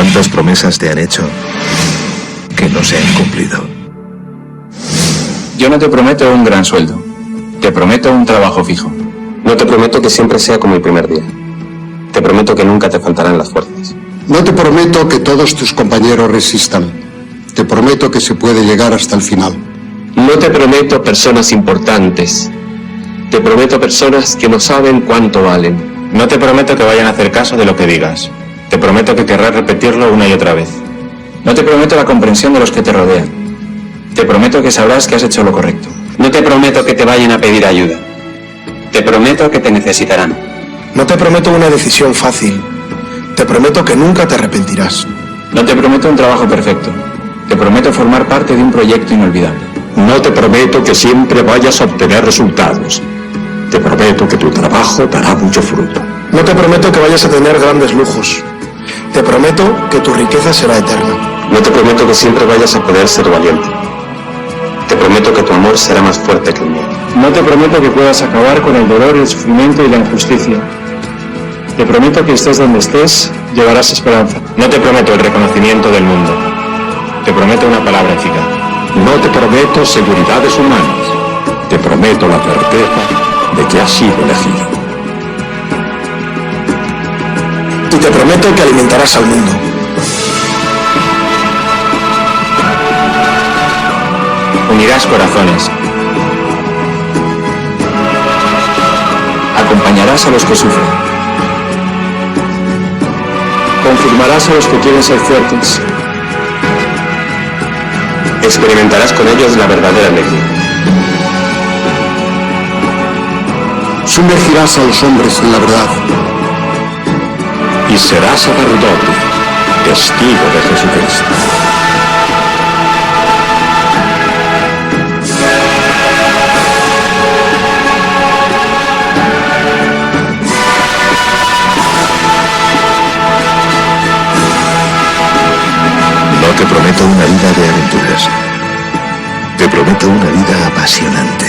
¿Cuántas promesas te han hecho que no se han cumplido? Yo no te prometo un gran sueldo. Te prometo un trabajo fijo. No te prometo que siempre sea como el primer día. Te prometo que nunca te faltarán las fuerzas. No te prometo que todos tus compañeros resistan. Te prometo que se puede llegar hasta el final. No te prometo personas importantes. Te prometo personas que no saben cuánto valen. No te prometo que vayan a hacer caso de lo que digas. Te prometo que querrás repetirlo una y otra vez. No te prometo la comprensión de los que te rodean. Te prometo que sabrás que has hecho lo correcto. No te prometo que te vayan a pedir ayuda. Te prometo que te necesitarán. No te prometo una decisión fácil. Te prometo que nunca te arrepentirás. No te prometo un trabajo perfecto. Te prometo formar parte de un proyecto inolvidable. No te prometo que siempre vayas a obtener resultados. Te prometo que tu trabajo dará mucho fruto. No te prometo que vayas a tener grandes lujos. Te prometo que tu riqueza será eterna. No te prometo que siempre vayas a poder ser valiente. Te prometo que tu amor será más fuerte que el mío. No te prometo que puedas acabar con el dolor, el sufrimiento y la injusticia. Te prometo que estés donde estés, llevarás esperanza. No te prometo el reconocimiento del mundo. Te prometo una palabra eficaz. No te prometo seguridades humanas. Te prometo la certeza de que has sido elegido. Y te prometo que alimentarás al mundo. Unirás corazones. Acompañarás a los que sufren. Confirmarás a los que quieren ser fuertes. Experimentarás con ellos la verdadera alegría. Sumergirás a los hombres en la verdad. Y serás sacerdote, testigo de Jesucristo. No te prometo una vida de aventuras. Te prometo una vida apasionante.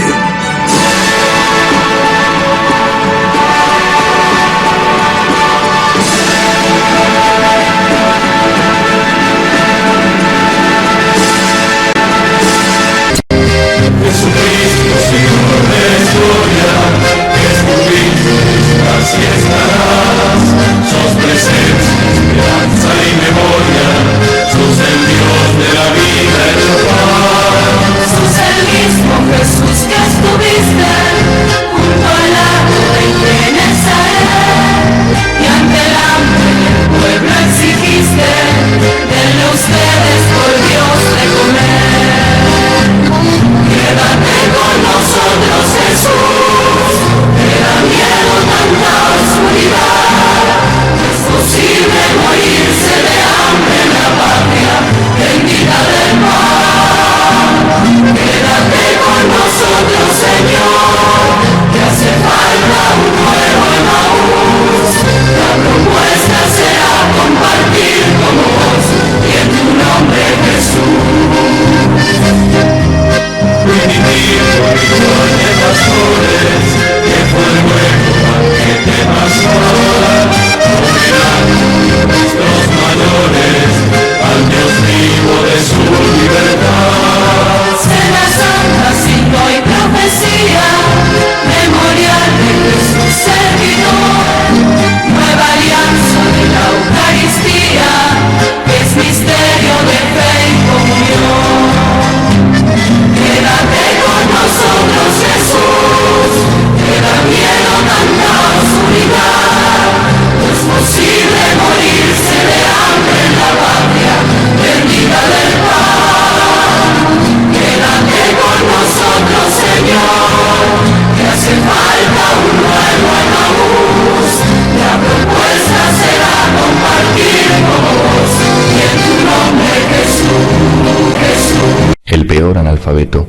El peor analfabeto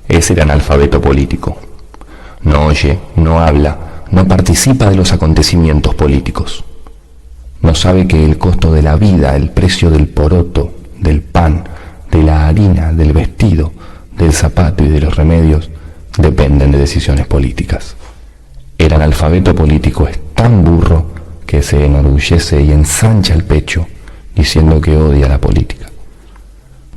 es el analfabeto político. No oye, no habla, no participa de los acontecimientos políticos. No sabe que el costo de la vida, el precio del poroto, del pan, de la harina, del vestido, del zapato y de los remedios dependen de decisiones políticas. El analfabeto político es tan burro que se enorgullece y ensancha el pecho diciendo que odia la política.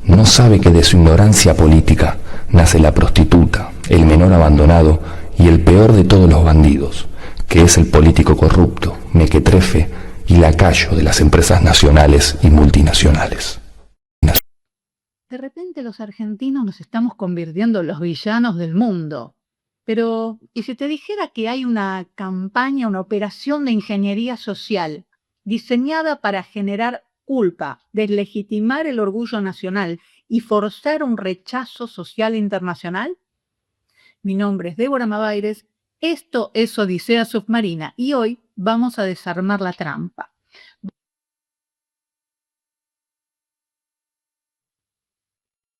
No sabe que de su ignorancia política nace la prostituta, el menor abandonado y el peor de todos los bandidos, que es el político corrupto, mequetrefe y lacayo de las empresas nacionales y multinacionales. De repente los argentinos nos estamos convirtiendo en los villanos del mundo. Pero, ¿y si te dijera que hay una campaña, una operación de ingeniería social diseñada para generar culpa, deslegitimar el orgullo nacional y forzar un rechazo social internacional? Mi nombre es Débora Mavaires, esto es Odisea Submarina y hoy vamos a desarmar la trampa.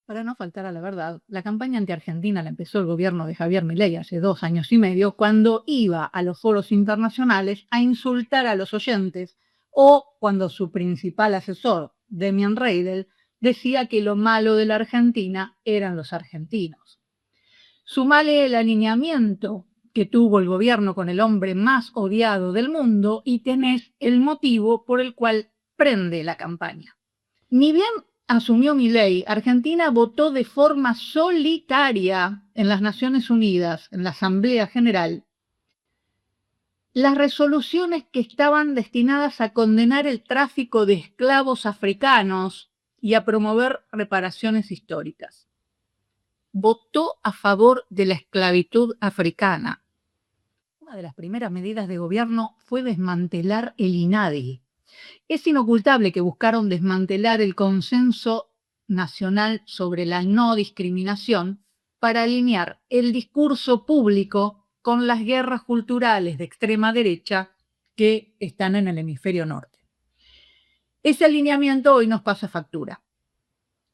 Para no faltar a la verdad, la campaña anti-argentina la empezó el gobierno de Javier Milei hace 2 años y medio, cuando iba a los foros internacionales a insultar a los oyentes o cuando su principal asesor, Demian Reidel, decía que lo malo de la Argentina eran los argentinos. Sumale el alineamiento que tuvo el gobierno con el hombre más odiado del mundo y tenés el motivo por el cual prende la campaña. Ni bien asumió Milei, Argentina votó de forma solitaria en las Naciones Unidas, en la Asamblea General, las resoluciones que estaban destinadas a condenar el tráfico de esclavos africanos y a promover reparaciones históricas. Votó a favor de la esclavitud africana. Una de las primeras medidas de gobierno fue desmantelar el INADI. Es inocultable que buscaron desmantelar el consenso nacional sobre la no discriminación para alinear el discurso público con las guerras culturales de extrema derecha que están en el hemisferio norte. Ese alineamiento hoy nos pasa factura.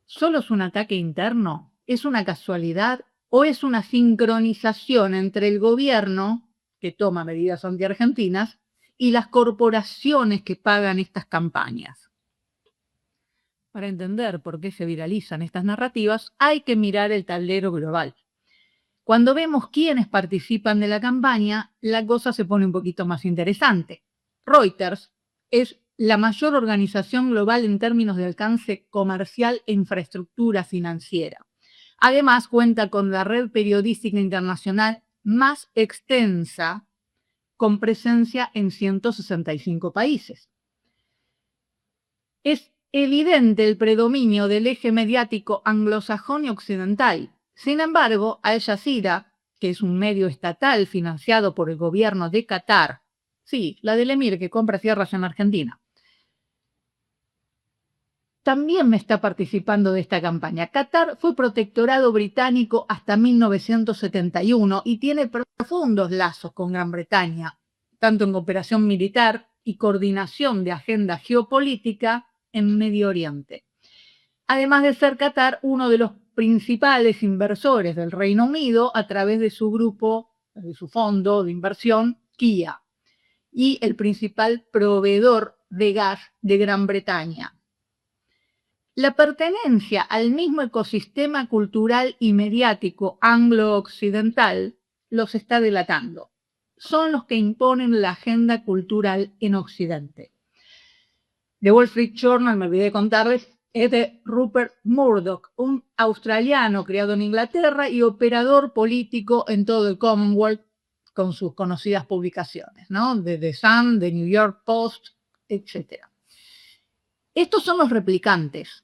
¿Solo es un ataque interno? ¿Es una casualidad? ¿O es una sincronización entre el gobierno, que toma medidas anti-argentinas, y las corporaciones que pagan estas campañas? Para entender por qué se viralizan estas narrativas, hay que mirar el tablero global. Cuando vemos quiénes participan de la campaña, la cosa se pone un poquito más interesante. Reuters es la mayor organización global en términos de alcance comercial e infraestructura financiera. Además, cuenta con la red periodística internacional más extensa, con presencia en 165 países. Es evidente el predominio del eje mediático anglosajón y occidental. Sin embargo, Al Jazeera, que es un medio estatal financiado por el gobierno de Qatar, sí, la del emir que compra tierras en Argentina, también está participando de esta campaña. Qatar fue protectorado británico hasta 1971 y tiene profundos lazos con Gran Bretaña, tanto en cooperación militar y coordinación de agenda geopolítica en Medio Oriente. Además de ser Qatar uno de los principales inversores del Reino Unido a través de su grupo, de su fondo de inversión, Kia, y el principal proveedor de gas de Gran Bretaña. La pertenencia al mismo ecosistema cultural y mediático anglo-occidental los está delatando. Son los que imponen la agenda cultural en Occidente. The Wall Street Journal, me olvidé de contarles, es de Rupert Murdoch, un australiano criado en Inglaterra y operador político en todo el Commonwealth con sus conocidas publicaciones, ¿no? De The Sun, The New York Post, etc. Estos son los replicantes.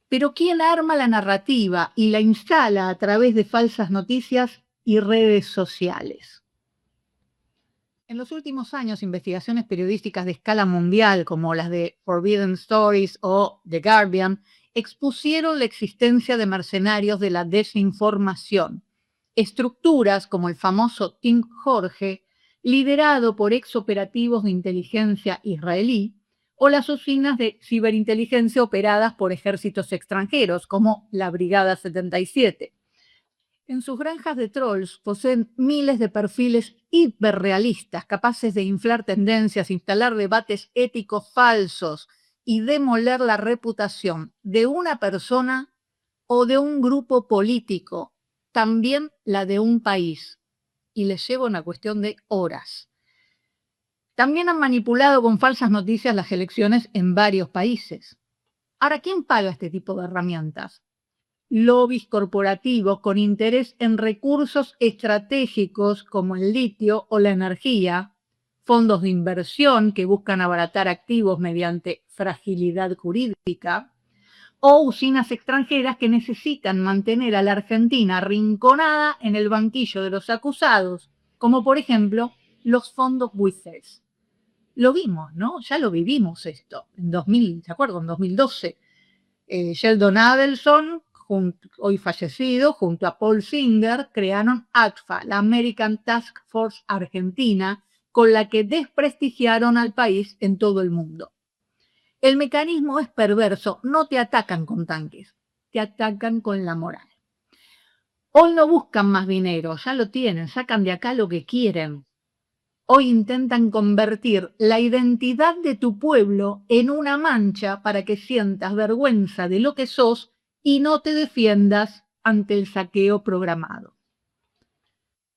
Pero ¿quién arma la narrativa y la instala a través de falsas noticias y redes sociales? En los últimos años, investigaciones periodísticas de escala mundial, como las de Forbidden Stories o The Guardian, expusieron la existencia de mercenarios de la desinformación, estructuras como el famoso Team Jorge, liderado por exoperativos de inteligencia israelí, o las oficinas de ciberinteligencia operadas por ejércitos extranjeros, como la Brigada 77. En sus granjas de trolls poseen miles de perfiles hiperrealistas, capaces de inflar tendencias, instalar debates éticos falsos y demoler la reputación de una persona o de un grupo político, también la de un país. Y les lleva una cuestión de horas. También han manipulado con falsas noticias las elecciones en varios países. Ahora, ¿quién paga este tipo de herramientas? Lobbies corporativos con interés en recursos estratégicos como el litio o la energía, fondos de inversión que buscan abaratar activos mediante fragilidad jurídica, o usinas extranjeras que necesitan mantener a la Argentina arrinconada en el banquillo de los acusados, como por ejemplo los fondos buitres. Lo vimos, ¿no? Ya lo vivimos esto. En 2000, ¿se acuerdan? En 2012, Sheldon Adelson, hoy fallecido, junto a Paul Singer, crearon ATFA, la American Task Force Argentina, con la que desprestigiaron al país en todo el mundo. El mecanismo es perverso, no te atacan con tanques, te atacan con la moral. Hoy no buscan más dinero, ya lo tienen, sacan de acá lo que quieren. Hoy intentan convertir la identidad de tu pueblo en una mancha para que sientas vergüenza de lo que sos y no te defiendas ante el saqueo programado.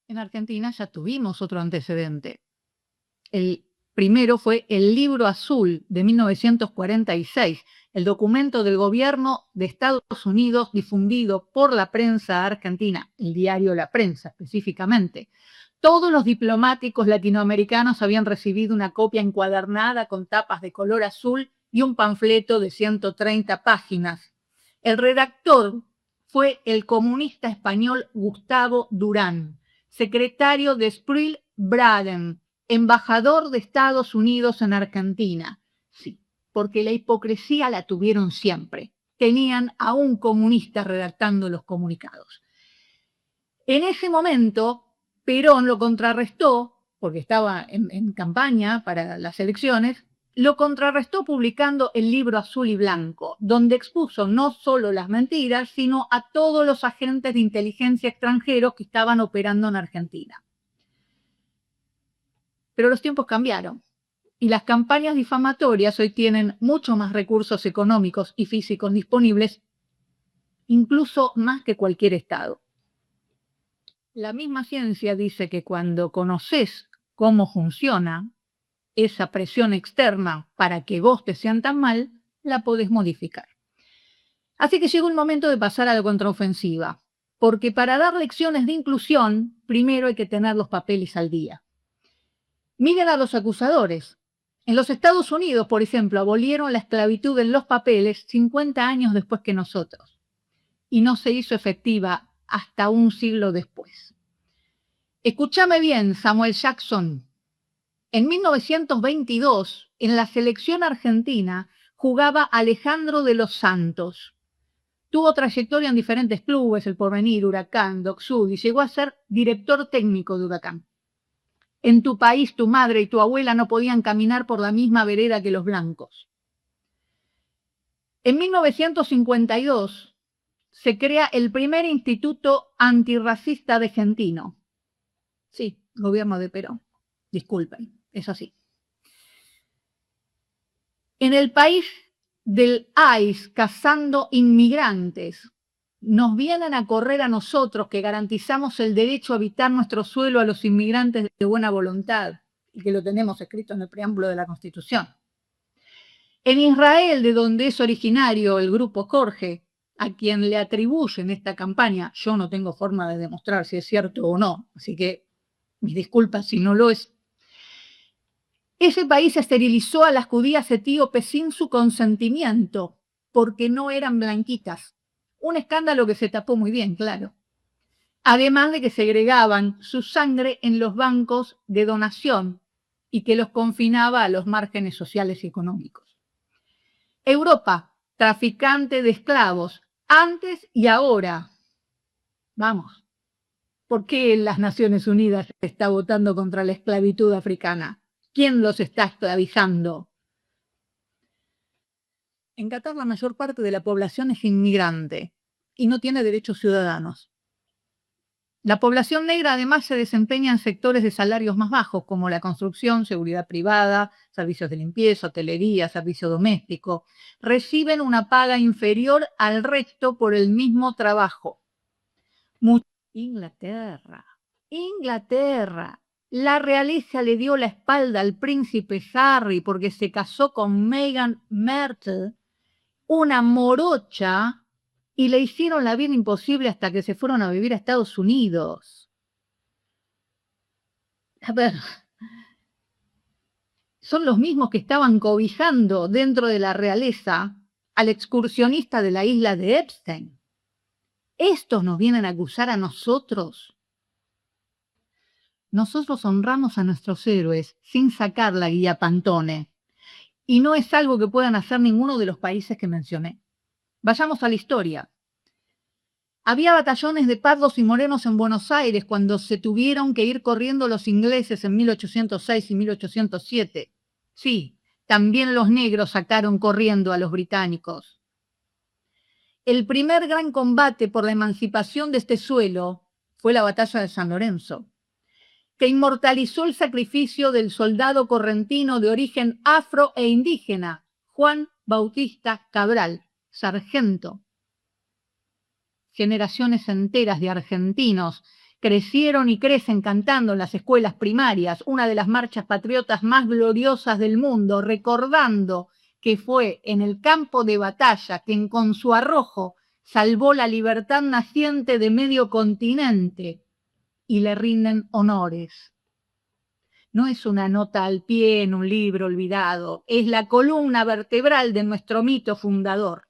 En Argentina ya tuvimos otro antecedente. El primero fue el Libro Azul de 1946, el documento del gobierno de Estados Unidos difundido por la prensa argentina, el diario La Prensa específicamente. Todos los diplomáticos latinoamericanos habían recibido una copia encuadernada con tapas de color azul y un panfleto de 130 páginas. El redactor fue el comunista español Gustavo Durán, secretario de Sproul Braden, embajador de Estados Unidos en Argentina. Sí, porque la hipocresía la tuvieron siempre. Tenían a un comunista redactando los comunicados. En ese momento, Perón lo contrarrestó, porque estaba en campaña para las elecciones, lo contrarrestó publicando el Libro Azul y Blanco, donde expuso no solo las mentiras, sino a todos los agentes de inteligencia extranjeros que estaban operando en Argentina. Pero los tiempos cambiaron y las campañas difamatorias hoy tienen mucho más recursos económicos y físicos disponibles, incluso más que cualquier Estado. La misma ciencia dice que cuando conoces cómo funciona esa presión externa para que vos te sientas mal, la podés modificar. Así que llegó el momento de pasar a la contraofensiva, porque para dar lecciones de inclusión, primero hay que tener los papeles al día. Miren a los acusadores. En los Estados Unidos, por ejemplo, abolieron la esclavitud en los papeles 50 años después que nosotros, y no se hizo efectiva hasta un siglo después. Escúchame bien, Samuel Jackson. En 1922, en la selección argentina, jugaba Alejandro de los Santos. Tuvo trayectoria en diferentes clubes, El Porvenir, Huracán, Dock Sud, y llegó a ser director técnico de Huracán. En tu país, tu madre y tu abuela no podían caminar por la misma vereda que los blancos. En 1952 se crea el primer instituto antirracista argentino. Sí, gobierno de Perón. Disculpen, es así. En el país del ICE, cazando inmigrantes, nos vienen a correr a nosotros que garantizamos el derecho a habitar nuestro suelo a los inmigrantes de buena voluntad y que lo tenemos escrito en el preámbulo de la Constitución. En Israel, de donde es originario el grupo Jorge, a quien le atribuyen esta campaña, yo no tengo forma de demostrar si es cierto o no, así que mis disculpas si no lo es. Ese país esterilizó a las judías etíopes sin su consentimiento, porque no eran blanquitas. Un escándalo que se tapó muy bien, claro. Además de que segregaban su sangre en los bancos de donación y que los confinaba a los márgenes sociales y económicos. Europa, traficante de esclavos, antes y ahora. Vamos, ¿por qué las Naciones Unidas está votando contra la esclavitud africana? ¿Quién los está esclavizando? En Qatar la mayor parte de la población es inmigrante y no tiene derechos ciudadanos. La población negra además se desempeña en sectores de salarios más bajos como la construcción, seguridad privada, servicios de limpieza, hotelería, servicio doméstico. Reciben una paga inferior al resto por el mismo trabajo. Inglaterra. La realeza le dio la espalda al príncipe Harry porque se casó con Meghan Markle, una morocha, y le hicieron la vida imposible hasta que se fueron a vivir a Estados Unidos. A ver, son los mismos que estaban cobijando dentro de la realeza al excursionista de la isla de Epstein. ¿Estos nos vienen a acusar a nosotros? Nosotros honramos a nuestros héroes sin sacar la guía Pantone. Y no es algo que puedan hacer ninguno de los países que mencioné. Vayamos a la historia. Había batallones de pardos y morenos en Buenos Aires cuando se tuvieron que ir corriendo los ingleses en 1806 y 1807. Sí, también los negros sacaron corriendo a los británicos. El primer gran combate por la emancipación de este suelo fue la batalla de San Lorenzo, que inmortalizó el sacrificio del soldado correntino de origen afro e indígena, Juan Bautista Cabral, sargento. Generaciones enteras de argentinos crecieron y crecen cantando en las escuelas primarias una de las marchas patriotas más gloriosas del mundo, recordando que fue en el campo de batalla quien con su arrojo salvó la libertad naciente de medio continente, y le rinden honores. No es una nota al pie en un libro olvidado, es la columna vertebral de nuestro mito fundador.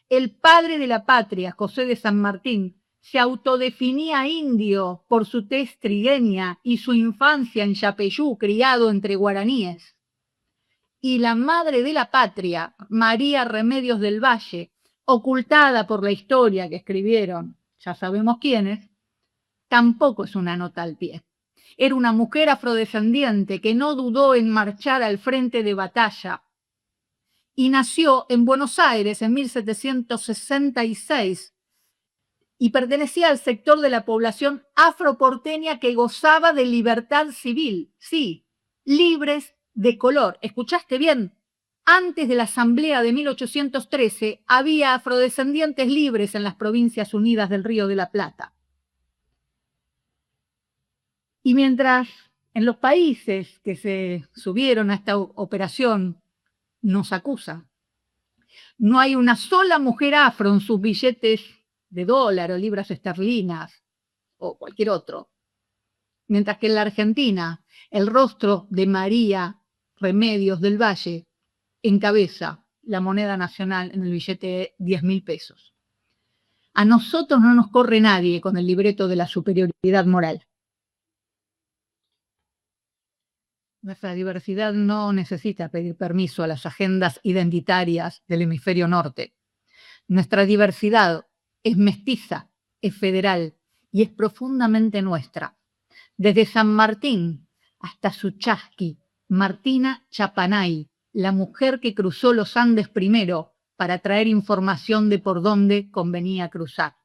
El padre de la patria, José de San Martín, se autodefinía indio por su tez trigueña y su infancia en Yapeyú, criado entre guaraníes. Y la madre de la patria, María Remedios del Valle, ocultada por la historia que escribieron, ya sabemos quiénes, tampoco es una nota al pie. Era una mujer afrodescendiente que no dudó en marchar al frente de batalla y nació en Buenos Aires en 1766 y pertenecía al sector de la población afroporteña que gozaba de libertad civil. Sí, libres de color. ¿Escuchaste bien? Antes de la Asamblea de 1813 había afrodescendientes libres en las Provincias Unidas del Río de la Plata. Y mientras en los países que se subieron a esta operación nos acusa, no hay una sola mujer afro en sus billetes de dólar o libras esterlinas o cualquier otro. Mientras que en la Argentina el rostro de María Remedios del Valle encabeza la moneda nacional en el billete de 10.000 pesos. A nosotros no nos corre nadie con el libreto de la superioridad moral. Nuestra diversidad no necesita pedir permiso a las agendas identitarias del hemisferio norte. Nuestra diversidad es mestiza, es federal y es profundamente nuestra. Desde San Martín hasta Suchasqui, Martina Chapanay, la mujer que cruzó los Andes primero para traer información de por dónde convenía cruzar.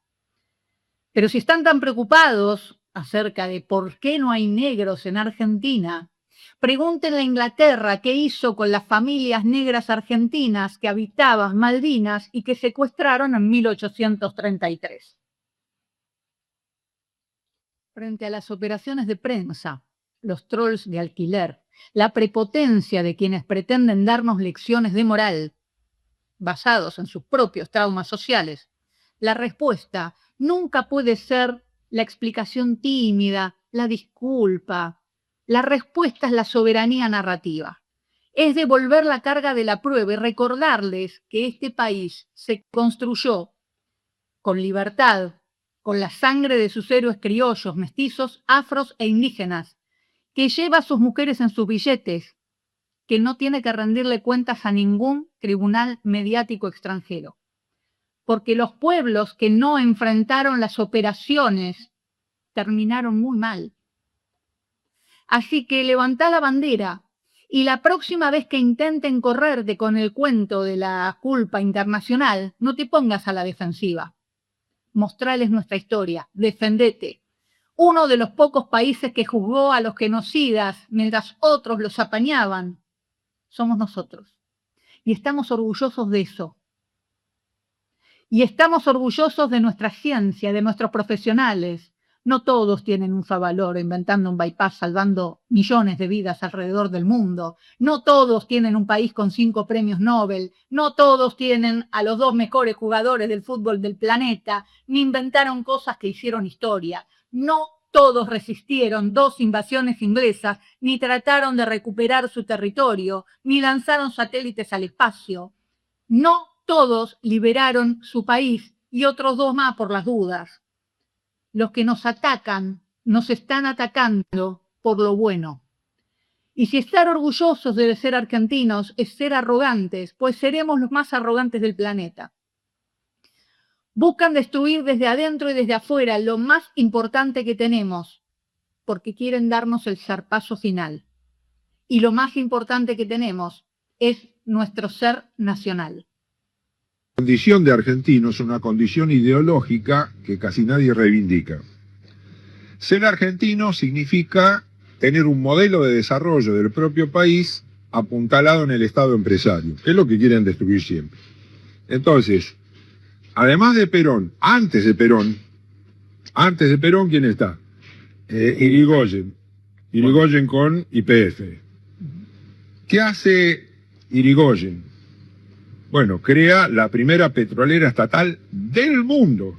Pero si están tan preocupados acerca de por qué no hay negros en Argentina, pregúntenle a Inglaterra qué hizo con las familias negras argentinas que habitaban Malvinas y que secuestraron en 1833. Frente a las operaciones de prensa, los trolls de alquiler, la prepotencia de quienes pretenden darnos lecciones de moral, basados en sus propios traumas sociales, la respuesta nunca puede ser la explicación tímida, la disculpa. La respuesta es la soberanía narrativa. Es devolver la carga de la prueba y recordarles que este país se construyó con libertad, con la sangre de sus héroes criollos, mestizos, afros e indígenas, que lleva a sus mujeres en sus billetes, que no tiene que rendirle cuentas a ningún tribunal mediático extranjero. Porque los pueblos que no enfrentaron las operaciones terminaron muy mal. Así que levantá la bandera y la próxima vez que intenten correrte con el cuento de la culpa internacional, no te pongas a la defensiva. Mostrales nuestra historia, defendete. Uno de los pocos países que juzgó a los genocidas mientras otros los apañaban, somos nosotros. Y estamos orgullosos de eso. Y estamos orgullosos de nuestra ciencia, de nuestros profesionales. No todos tienen un Favaloro inventando un bypass salvando millones de vidas alrededor del mundo. No todos tienen un país con 5 premios Nobel. No todos tienen a los 2 mejores jugadores del fútbol del planeta, ni inventaron cosas que hicieron historia. No todos resistieron 2 invasiones inglesas, ni trataron de recuperar su territorio, ni lanzaron satélites al espacio. No todos liberaron su país y otros 2 más por las dudas. Los que nos atacan, nos están atacando por lo bueno. Y si estar orgullosos de ser argentinos es ser arrogantes, pues seremos los más arrogantes del planeta. Buscan destruir desde adentro y desde afuera lo más importante que tenemos, porque quieren darnos el zarpazo final. Y lo más importante que tenemos es nuestro ser nacional. La condición de argentino es una condición ideológica que casi nadie reivindica. Ser argentino significa tener un modelo de desarrollo del propio país apuntalado en el Estado empresario, que es lo que quieren destruir siempre. Entonces, además de Perón, antes de Perón, ¿quién está? Irigoyen con YPF. ¿Qué hace Irigoyen? Bueno, crea la primera petrolera estatal del mundo.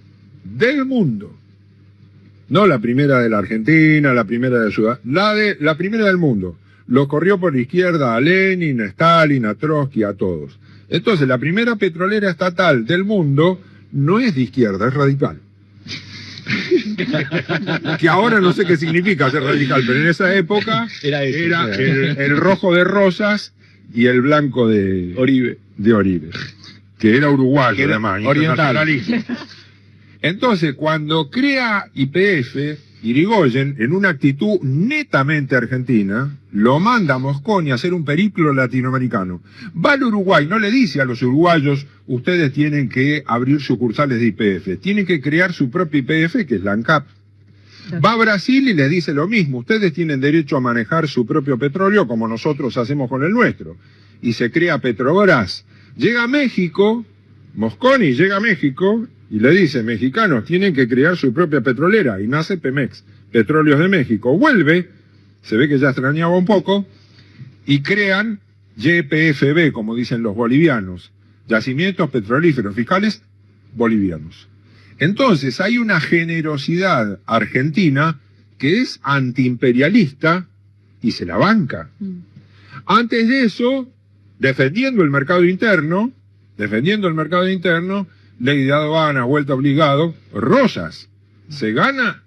No la primera de la Argentina, la primera de Sudamérica, la primera del mundo. Lo corrió por la izquierda a Lenin, a Stalin, a Trotsky, a todos. Entonces, la primera petrolera estatal del mundo no es de izquierda, es radical. Que ahora no sé qué significa ser radical, pero en esa época era el rojo de Rosas y el blanco de Oribe, que era uruguayo además, internacionalista. Entonces, cuando crea YPF, Irigoyen, en una actitud netamente argentina, lo manda a Mosconi a hacer un periplo latinoamericano. Va al Uruguay, no le dice a los uruguayos, ustedes tienen que abrir sucursales de YPF, tienen que crear su propio YPF, que es la ANCAP. Va a Brasil y les dice lo mismo, ustedes tienen derecho a manejar su propio petróleo como nosotros hacemos con el nuestro. Y se crea Petrobras. Llega a México, Mosconi llega a México y le dice, mexicanos tienen que crear su propia petrolera, y nace Pemex, Petróleos de México. Vuelve, se ve que ya extrañaba un poco, y crean YPFB, como dicen los bolivianos, Yacimientos Petrolíferos Fiscales Bolivianos. Entonces hay una generosidad argentina que es antiimperialista y se la banca. Antes de eso, defendiendo el mercado interno, ley de aduana, vuelta obligado, Rosas, se gana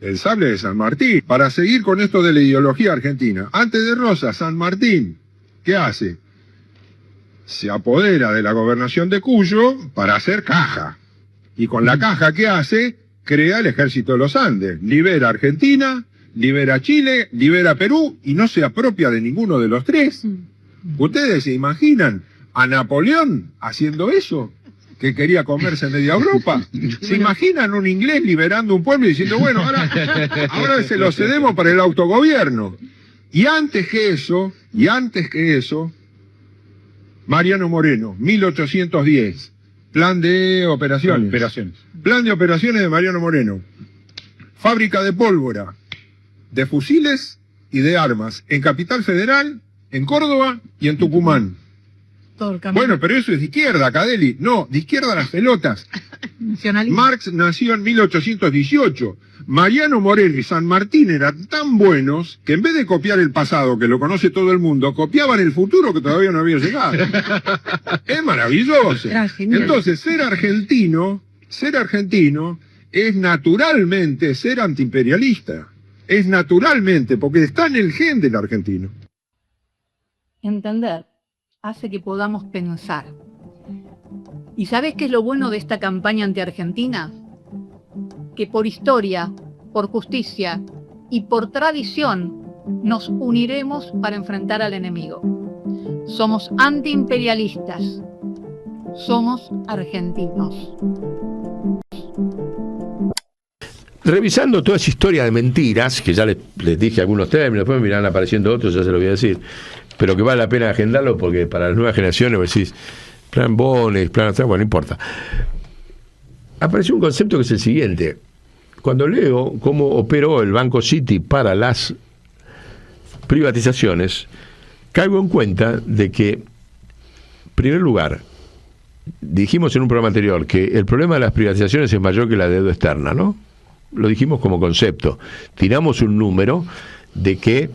el sable de San Martín. Para seguir con esto de la ideología argentina, antes de Rosas, San Martín, ¿qué hace? Se apodera de la gobernación de Cuyo para hacer caja. Y con la caja, ¿qué hace? Crea el Ejército de los Andes. Libera Argentina, libera Chile, libera Perú y no se apropia de ninguno de los tres. ¿Ustedes se imaginan a Napoleón haciendo eso? Que quería comerse media Europa. ¿Se imaginan un inglés liberando un pueblo y diciendo, bueno, ahora se lo cedemos para el autogobierno? Y antes que eso, Mariano Moreno, 1810, plan de operaciones. Plan de operaciones de Mariano Moreno. Fábrica de pólvora, de fusiles y de armas, en Capital Federal, en Córdoba y en Tucumán. Bueno, pero eso es de izquierda, Cadelli. No, de izquierda las pelotas. Marx nació en 1818. Mariano Moreno y San Martín eran tan buenos que en vez de copiar el pasado, que lo conoce todo el mundo, copiaban el futuro que todavía no había llegado. Es maravilloso. Entonces, ser argentino es naturalmente ser antiimperialista. Es naturalmente, porque está en el gen del argentino. Entender hace que podamos pensar. ¿Y sabes qué es lo bueno de esta campaña anti-argentina? Que por historia, por justicia y por tradición nos uniremos para enfrentar al enemigo. Somos antiimperialistas. Somos argentinos. Revisando toda esa historia de mentiras, que ya les dije algunos términos, después me irán apareciendo otros, ya se los voy a decir, pero que vale la pena agendarlo porque para las nuevas generaciones vos decís, plan Bones, plan atrás, bueno, no importa. Apareció un concepto que es el siguiente. cuando leo cómo operó el Banco City para las privatizaciones, caigo en cuenta de que, en primer lugar, dijimos en un programa anterior que el problema de las privatizaciones es mayor que la deuda externa, ¿no? Lo dijimos como concepto. Tiramos un número de que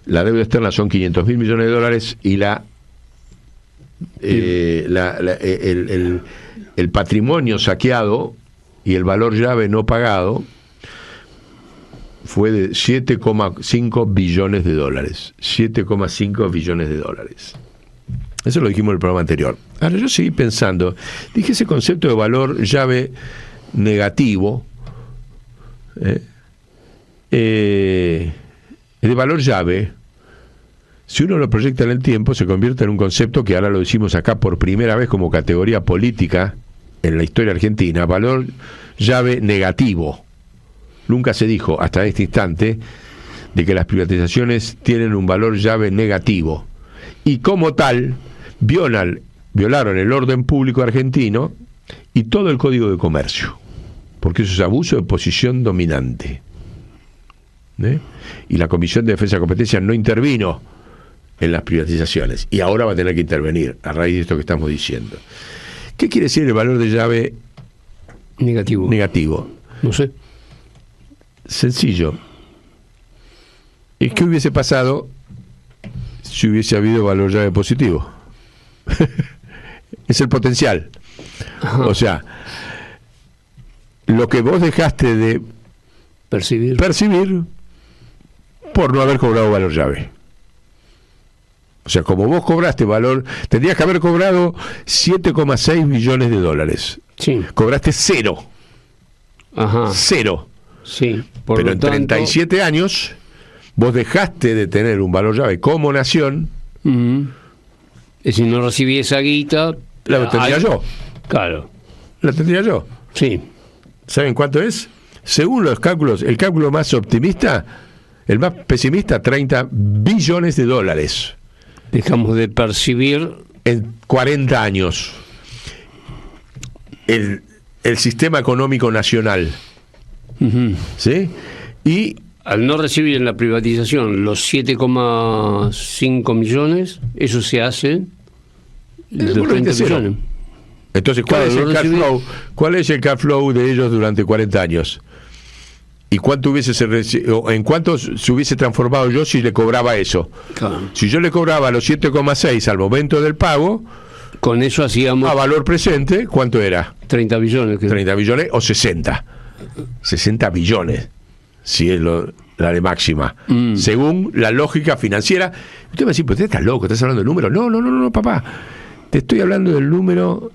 la deuda externa son 500.000 millones de dólares y el patrimonio saqueado y el valor llave no pagado fue de 7,5 billones de dólares. 7,5 billones de dólares. Eso lo dijimos en el programa anterior. Ahora yo seguí pensando, dije ese concepto de valor llave negativo, de valor llave, si uno lo proyecta en el tiempo, se convierte en un concepto que ahora lo decimos acá por primera vez como categoría política en la historia argentina, valor llave negativo. Nunca se dijo hasta este instante de que las privatizaciones tienen un valor llave negativo y como tal violaron el orden público argentino y todo el Código de Comercio, porque eso es abuso de posición dominante. Y la Comisión de Defensa de Competencia no intervino en las privatizaciones y ahora va a tener que intervenir a raíz de esto que estamos diciendo. ¿Qué quiere decir el valor de llave negativo? No sé. Sencillo. ¿Qué hubiese pasado si hubiese habido valor llave positivo? Es el potencial. Ajá. O sea, lo que vos dejaste de percibir por no haber cobrado valor llave. O sea, como vos cobraste valor, tendrías que haber cobrado 7,6 millones de dólares. Sí. Cobraste 0. Ajá. 0. Sí. Pero en 37 años vos dejaste de tener un valor llave como nación. Y si no recibí esa guita, la tendría yo. Claro. La tendría yo. Sí. ¿Saben cuánto es? Según los cálculos, el cálculo más optimista, el más pesimista, 30 billones de dólares. Dejamos de percibir en 40 años el sistema económico nacional. ¿Sí? Y al no recibir en la privatización los 7,5 millones, eso se hace de 30 millones. Entonces, ¿cuál es el cash flow de ellos durante 40 años? ¿Y cuánto en cuánto se hubiese transformado yo si le cobraba eso? Claro. Si yo le cobraba los 7,6 al momento del pago, con eso hacíamos a valor presente, ¿cuánto era? 30 billones. 30 billones o 60. 60 billones, si es la de máxima. Según la lógica financiera. Usted me dice, pues usted está loco, estás hablando del número. No, papá. Te estoy hablando del número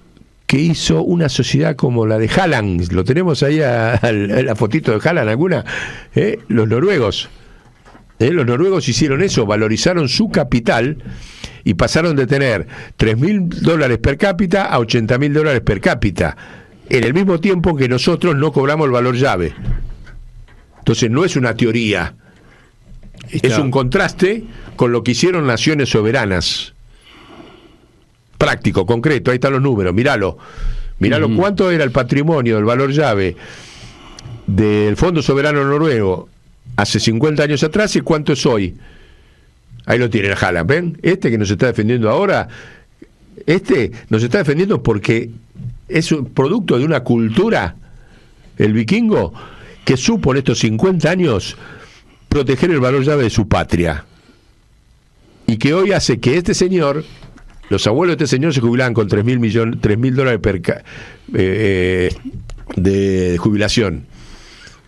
que hizo una sociedad como la de Halland. Lo tenemos ahí la fotito de Halland, alguna. Los noruegos. Los noruegos hicieron eso, valorizaron su capital y pasaron de tener $3.000 per cápita a $80.000 per cápita, en el mismo tiempo que nosotros no cobramos el valor llave. Entonces no es una teoría, es un contraste con lo que hicieron naciones soberanas. Práctico, concreto, ahí están los números, míralo. Cuánto era el patrimonio, el valor llave del Fondo Soberano Noruego hace 50 años atrás y cuánto es hoy. Ahí lo tienen a Halland, ¿ven? Que nos está defendiendo ahora, nos está defendiendo porque es un producto de una cultura, el vikingo, que supo en estos 50 años proteger el valor llave de su patria. Y que hoy hace que este señor, los abuelos de este señor se jubilaban con $3.000 de jubilación,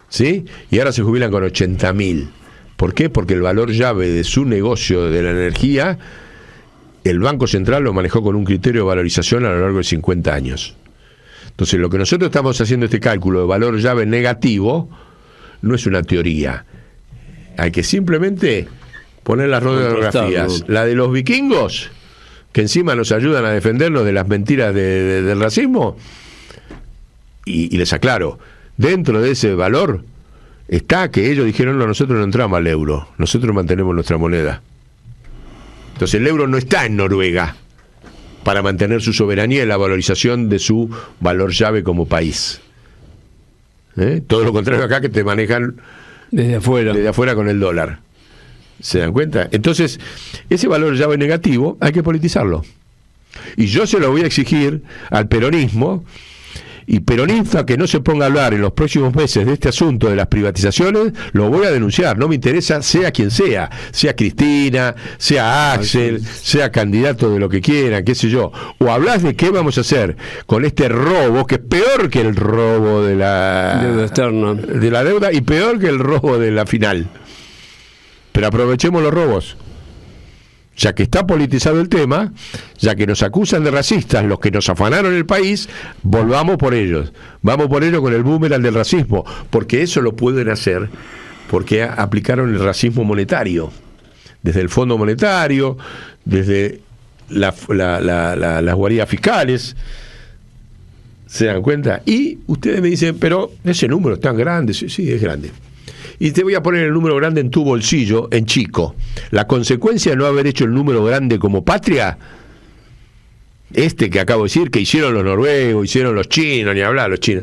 ¿sí? Y ahora se jubilan con 80.000. ¿Por qué? Porque el valor llave de su negocio de la energía, el Banco Central lo manejó con un criterio de valorización a lo largo de 50 años. Entonces, lo que nosotros estamos haciendo este cálculo de valor llave negativo no es una teoría. Hay que simplemente poner las radiografías. La de los vikingos, que encima nos ayudan a defendernos de las mentiras del racismo, y les aclaro, dentro de ese valor está que ellos dijeron, no, nosotros no entramos al euro, nosotros mantenemos nuestra moneda. Entonces el euro no está en Noruega para mantener su soberanía y la valorización de su valor llave como país. Todo lo contrario acá, que te manejan desde afuera con el dólar. ¿Se dan cuenta? Entonces, ese valor llave negativo hay que politizarlo. Y yo se lo voy a exigir al peronismo, y peronista que no se ponga a hablar en los próximos meses de este asunto de las privatizaciones, lo voy a denunciar. No me interesa, sea quien sea Cristina, sea Axel, sea candidato de lo que quieran, qué sé yo. O hablas de qué vamos a hacer con este robo, que es peor que el robo de la deuda externa, de la deuda, y peor que el robo de la final. Pero aprovechemos los robos. Ya que está politizado el tema, ya que nos acusan de racistas los que nos afanaron el país, volvamos por ellos. Vamos por ellos con el boomerang del racismo, porque eso lo pueden hacer, porque aplicaron el racismo monetario. Desde el Fondo Monetario, desde las guaridas fiscales. ¿Se dan cuenta? Y ustedes me dicen, pero ese número es tan grande. Sí, es grande. Y te voy a poner el número grande en tu bolsillo, en chico. La consecuencia de no haber hecho el número grande como patria, que acabo de decir, que hicieron los noruegos, hicieron los chinos, ni hablar, los chinos,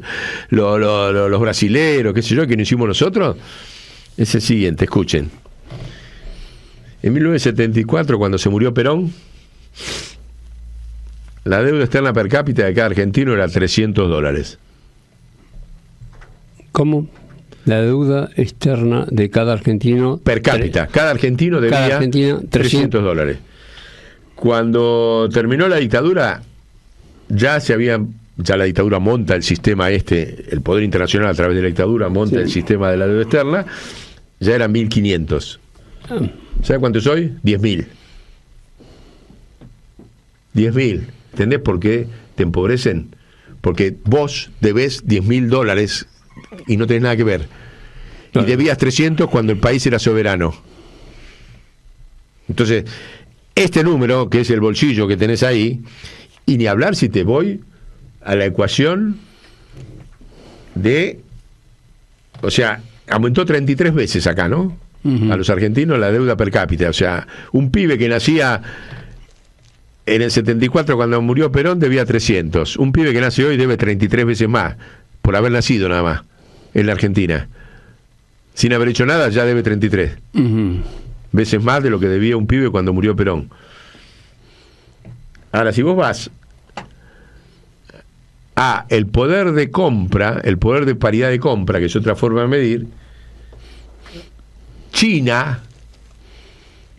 los brasileros, qué sé yo, que no hicimos nosotros, es el siguiente, escuchen. En 1974, cuando se murió Perón, la deuda externa per cápita de cada argentino era $300. ¿Cómo? La deuda externa de cada argentino per cápita. Cada argentino debía $300. Cuando terminó la dictadura, ya la dictadura monta el sistema el poder internacional a través de la dictadura monta el sistema de la deuda externa, ya eran 1.500. ¿Sabes cuánto soy? 10.000. 10.000. ¿Entendés por qué te empobrecen? Porque vos debés $10.000 y no tenés nada que ver. Y debías 300 cuando el país era soberano. Entonces, este número, que es el bolsillo que tenés ahí, y ni hablar si te voy a la ecuación o sea, aumentó 33 veces acá, ¿no? A los argentinos la deuda per cápita. O sea, un pibe que nacía en el 74 cuando murió Perón debía 300. Un pibe que nace hoy debe 33 veces más, por haber nacido nada más, en la Argentina. Sin haber hecho nada ya debe 33 veces más de lo que debía un pibe cuando murió Perón. Ahora, si vos vas a el poder de compra, el poder de paridad de compra, que es otra forma de medir, China,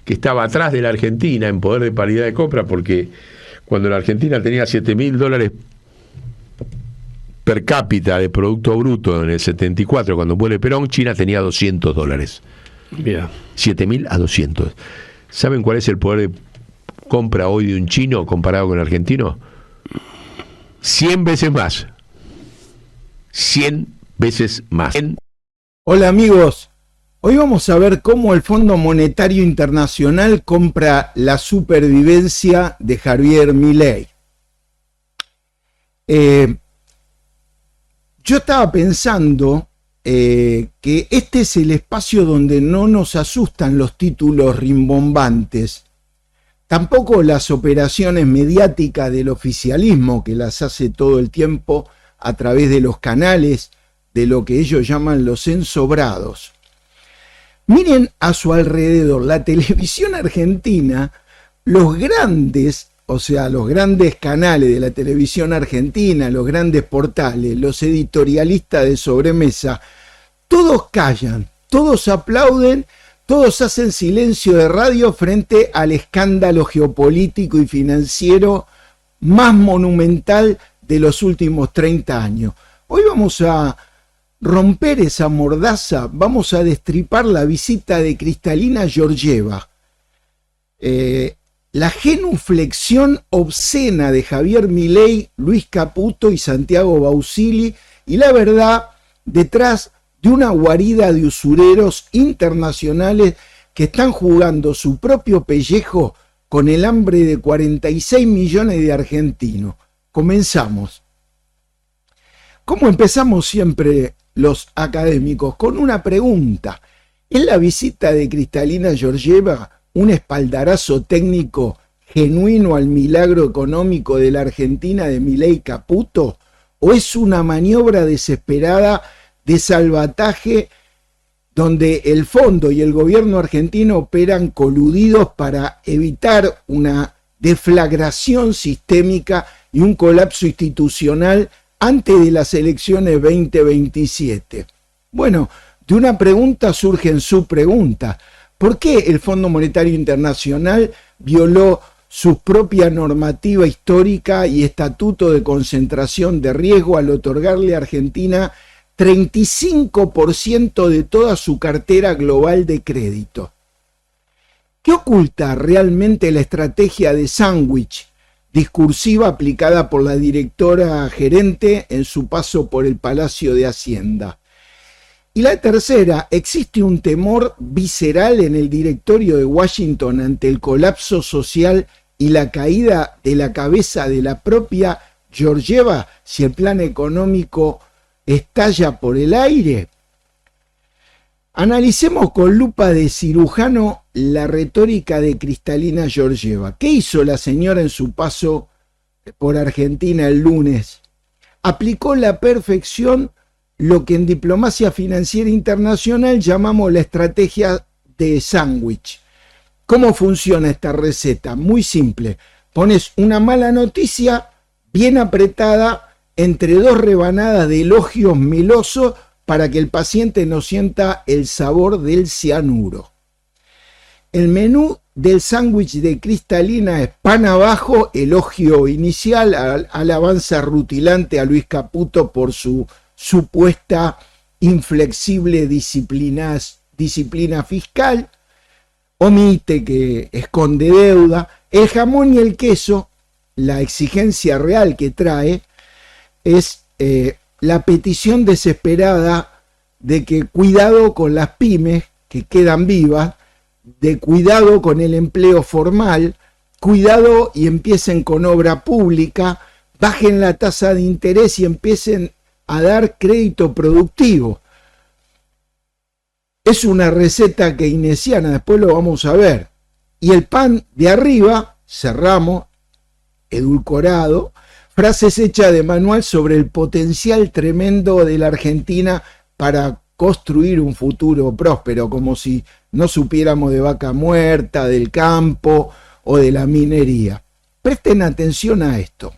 que estaba atrás de la Argentina en poder de paridad de compra, porque cuando la Argentina tenía $7.000 per cápita de Producto Bruto en el 74, cuando muere Perón, China tenía $200. Bien. 7.000 a 200. ¿Saben cuál es el poder de compra hoy de un chino comparado con el argentino? 100 veces más. 100 veces más. Hola amigos, hoy vamos a ver cómo el Fondo Monetario Internacional compra la supervivencia de Javier Milei. Yo estaba pensando que este es el espacio donde no nos asustan los títulos rimbombantes, tampoco las operaciones mediáticas del oficialismo, que las hace todo el tiempo a través de los canales de lo que ellos llaman los ensobrados. Miren a su alrededor, la televisión argentina, los grandes, o sea, los grandes canales de la televisión argentina, los grandes portales, los editorialistas de sobremesa, todos callan, todos aplauden, todos hacen silencio de radio frente al escándalo geopolítico y financiero más monumental de los últimos 30 años. Hoy vamos a romper esa mordaza, vamos a destripar la visita de Kristalina Georgieva. La genuflexión obscena de Javier Milei, Luis Caputo y Santiago Bausili, y la verdad, detrás de una guarida de usureros internacionales que están jugando su propio pellejo con el hambre de 46 millones de argentinos. Comenzamos. ¿Cómo empezamos siempre los académicos? Con una pregunta. ¿Es la visita de Kristalina Georgieva un espaldarazo técnico genuino al milagro económico de la Argentina de Milei Caputo? ¿O es una maniobra desesperada de salvataje donde el fondo y el gobierno argentino operan coludidos para evitar una deflagración sistémica y un colapso institucional antes de las elecciones 2027. Bueno, de una pregunta surge en su pregunta. ¿Por qué el Fondo Monetario Internacional violó su propia normativa histórica y estatuto de concentración de riesgo al otorgarle a Argentina 35% de toda su cartera global de crédito? ¿Qué oculta realmente la estrategia de sándwich discursiva aplicada por la directora gerente en su paso por el Palacio de Hacienda? Y la tercera, ¿existe un temor visceral en el directorio de Washington ante el colapso social y la caída de la cabeza de la propia Georgieva si el plan económico estalla por el aire? Analicemos con lupa de cirujano la retórica de Kristalina Georgieva. ¿Qué hizo la señora en su paso por Argentina el lunes? Aplicó la perfección lo que en diplomacia financiera internacional llamamos la estrategia de sándwich. ¿Cómo funciona esta receta? Muy simple. Pones una mala noticia bien apretada entre dos rebanadas de elogios melosos para que el paciente no sienta el sabor del cianuro. El menú del sándwich de Kristalina es pan abajo, elogio inicial, alabanza rutilante a Luis Caputo por su supuesta inflexible disciplina fiscal, omite que esconde deuda, el jamón y el queso, la exigencia real que trae es la petición desesperada de que cuidado con las pymes que quedan vivas, de cuidado con el empleo formal, cuidado y empiecen con obra pública, bajen la tasa de interés y empiecen a dar crédito productivo. Es una receta keynesiana, después lo vamos a ver. Y el pan de arriba, cerramos, edulcorado, frases hechas de manual sobre el potencial tremendo de la Argentina para construir un futuro próspero, como si no supiéramos de vaca muerta, del campo o de la minería. Presten atención a esto.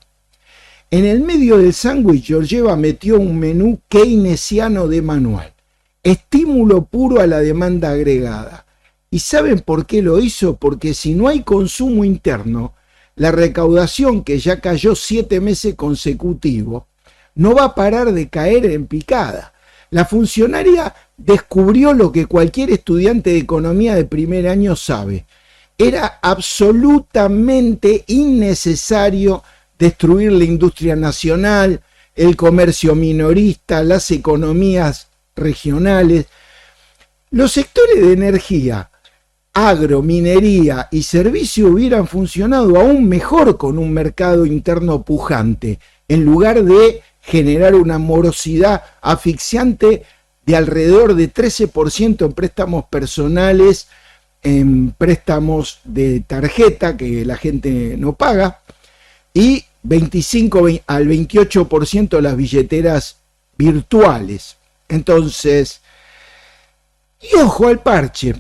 En el medio del sándwich, Georgieva metió un menú keynesiano de manual. Estímulo puro a la demanda agregada. ¿Y saben por qué lo hizo? Porque si no hay consumo interno, la recaudación, que ya cayó 7 meses consecutivos, no va a parar de caer en picada. La funcionaria descubrió lo que cualquier estudiante de economía de primer año sabe. Era absolutamente innecesario destruir la industria nacional, el comercio minorista, las economías regionales. Los sectores de energía, agro, minería y servicio hubieran funcionado aún mejor con un mercado interno pujante, en lugar de generar una morosidad asfixiante de alrededor de 13% en préstamos personales, en préstamos de tarjeta que la gente no paga, y 25 al 28% las billeteras virtuales. Entonces, y ojo al parche,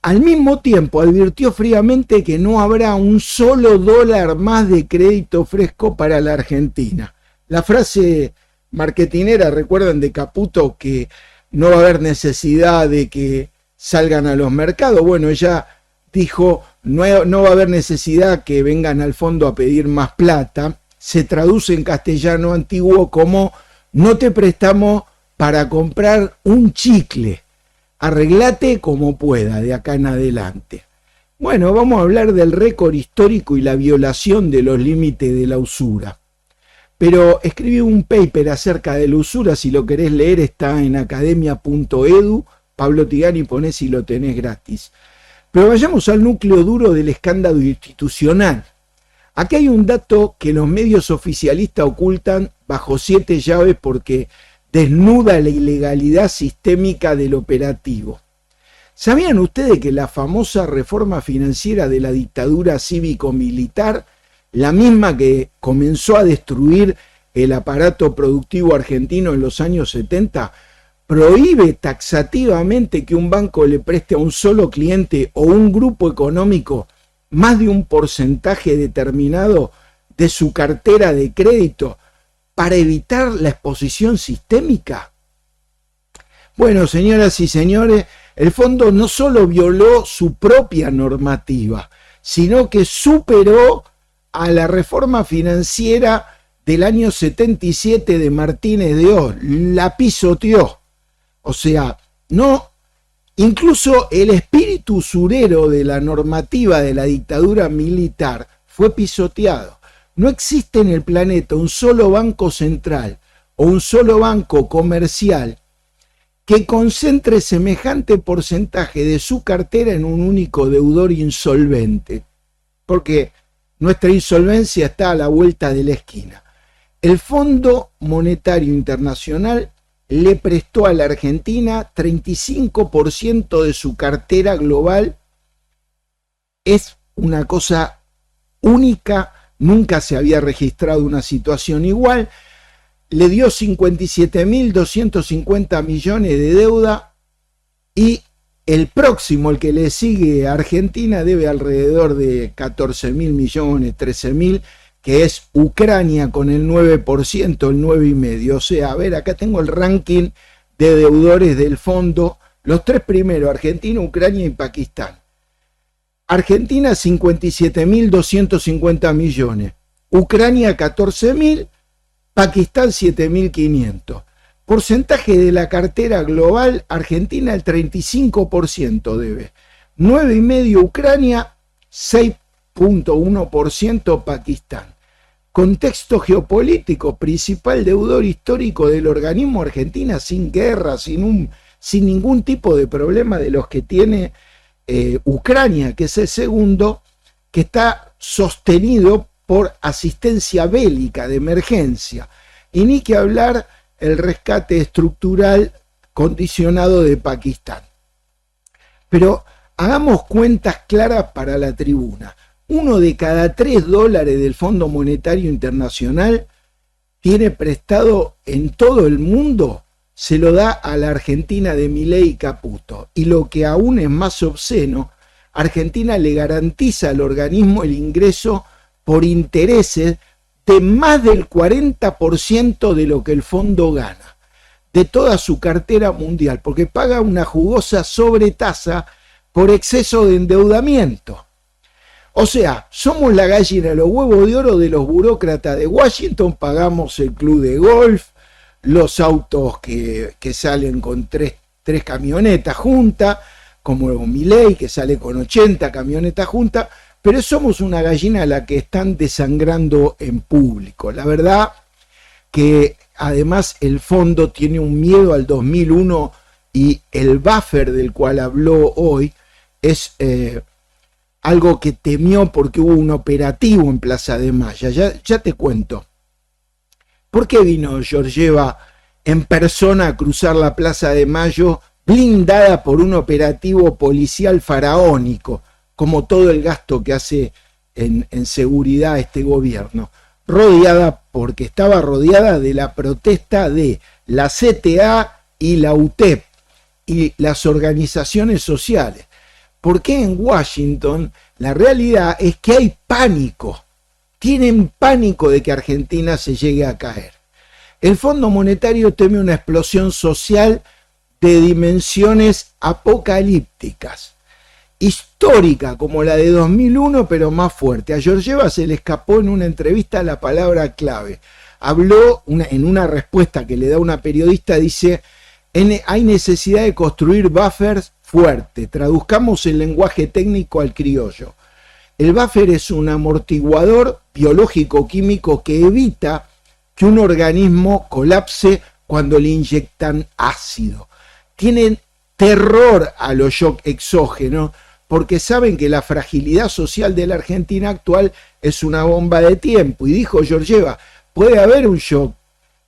al mismo tiempo advirtió fríamente que no habrá un solo dólar más de crédito fresco para la Argentina. La frase marketinera, recuerdan de Caputo, que no va a haber necesidad de que salgan a los mercados. Bueno, ella dijo, no va a haber necesidad que vengan al fondo a pedir más plata. Se traduce en castellano antiguo como, no te prestamos para comprar un chicle. Arreglate como pueda de acá en adelante. Bueno, vamos a hablar del récord histórico y la violación de los límites de la usura. Pero escribí un paper acerca de la usura, si lo querés leer está en academia.edu, Pablo Tigani, ponés si lo tenés gratis. Pero vayamos al núcleo duro del escándalo institucional. Aquí hay un dato que los medios oficialistas ocultan bajo 7 llaves porque desnuda la ilegalidad sistémica del operativo. ¿Sabían ustedes que la famosa reforma financiera de la dictadura cívico-militar, la misma que comenzó a destruir el aparato productivo argentino en los años 70, prohíbe taxativamente que un banco le preste a un solo cliente o un grupo económico más de un porcentaje determinado de su cartera de crédito para evitar la exposición sistémica? Bueno, señoras y señores, el fondo no solo violó su propia normativa, sino que superó a la reforma financiera del año 77 de Martínez de Oz, la pisoteó. O sea, no, incluso el espíritu usurero de la normativa de la dictadura militar fue pisoteado. No existe en el planeta un solo banco central o un solo banco comercial que concentre semejante porcentaje de su cartera en un único deudor insolvente, porque nuestra insolvencia está a la vuelta de la esquina. El Fondo Monetario Internacional le prestó a la Argentina 35% de su cartera global. Es una cosa única, nunca se había registrado una situación igual. Le dio 57.250 millones de deuda y el próximo, el que le sigue a Argentina, debe alrededor de 14.000 millones, 13.000, que es Ucrania con el 9%, el 9,5%. O sea, a ver, acá tengo el ranking de deudores del fondo, los tres primeros, Argentina, Ucrania y Pakistán. Argentina 57.250 millones, Ucrania 14.000, Pakistán 7.500. Porcentaje de la cartera global, Argentina el 35% debe, 9,5% Ucrania, 6,1% Pakistán. Contexto geopolítico, principal deudor histórico del organismo, Argentina sin guerra, sin ningún tipo de problema de los que tiene Ucrania, que es el segundo, que está sostenido por asistencia bélica de emergencia. Y ni que hablar el rescate estructural condicionado de Pakistán. Pero hagamos cuentas claras para la tribuna. 1 de cada 3 dólares del Fondo Monetario Internacional tiene prestado en todo el mundo, se lo da a la Argentina de Milei y Caputo. Y lo que aún es más obsceno, Argentina le garantiza al organismo el ingreso por intereses de más del 40% de lo que el fondo gana, de toda su cartera mundial, porque paga una jugosa sobretasa por exceso de endeudamiento. O sea, somos la gallina de los huevos de oro de los burócratas de Washington, pagamos el club de golf, los autos que salen con tres camionetas juntas, como Milei que sale con 80 camionetas juntas, pero somos una gallina a la que están desangrando en público. La verdad que además el fondo tiene un miedo al 2001 y el buffer del cual habló hoy es algo que temió porque hubo un operativo en Plaza de Mayo. Ya te cuento. ¿Por qué vino Georgieva en persona a cruzar la Plaza de Mayo blindada por un operativo policial faraónico, como todo el gasto que hace en seguridad este gobierno? Porque estaba rodeada de la protesta de la CTA y la UTEP y las organizaciones sociales. Porque en Washington la realidad es que hay pánico. Tienen pánico de que Argentina se llegue a caer. El Fondo Monetario teme una explosión social de dimensiones apocalípticas, histórica como la de 2001, pero más fuerte. A Georgieva se le escapó en una entrevista la palabra clave. Habló en una respuesta que le da una periodista, dice: hay necesidad de construir buffers fuertes. Traduzcamos el lenguaje técnico al criollo. El buffer es un amortiguador biológico-químico que evita que un organismo colapse cuando le inyectan ácido. Tienen terror a los shocks exógenos porque saben que la fragilidad social de la Argentina actual es una bomba de tiempo. Y dijo Georgieva, puede haber un shock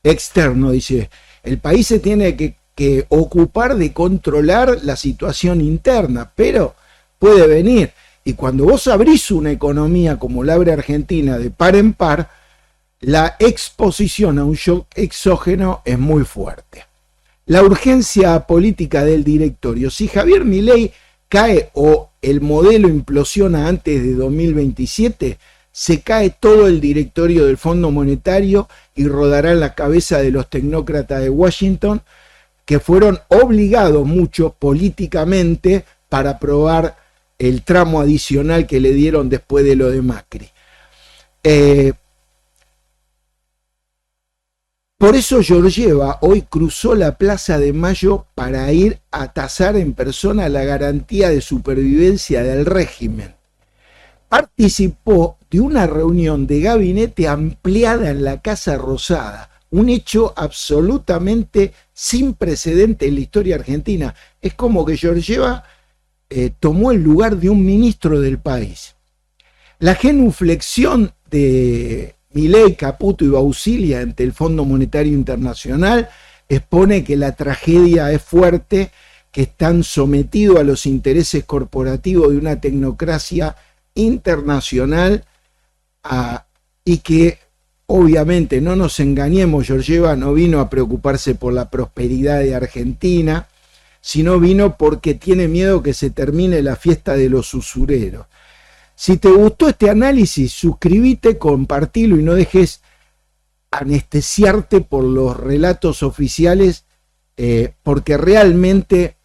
externo, dice, el país se tiene que ocupar de controlar la situación interna, pero puede venir. Y cuando vos abrís una economía como la abre Argentina de par en par, la exposición a un shock exógeno es muy fuerte. La urgencia política del directorio. Si Javier Milei cae o el modelo implosiona antes de 2027, se cae todo el directorio del Fondo Monetario y rodará en la cabeza de los tecnócratas de Washington, que fueron obligados mucho políticamente para aprobar el tramo adicional que le dieron después de lo de Macri. Por eso Georgieva hoy cruzó la Plaza de Mayo para ir a tasar en persona la garantía de supervivencia del régimen. Participó de una reunión de gabinete ampliada en la Casa Rosada, un hecho absolutamente sin precedente en la historia argentina. Es como que Georgieva tomó el lugar de un ministro del país. La genuflexión de Milei, Caputo y Bausilia ante el Fondo Monetario Internacional expone que la tragedia es fuerte, que están sometidos a los intereses corporativos de una tecnocracia internacional y que obviamente, no nos engañemos, Georgieva no vino a preocuparse por la prosperidad de Argentina, sino vino porque tiene miedo que se termine la fiesta de los usureros. Si te gustó este análisis, suscríbete, compartilo y no dejes anestesiarte por los relatos oficiales, porque realmente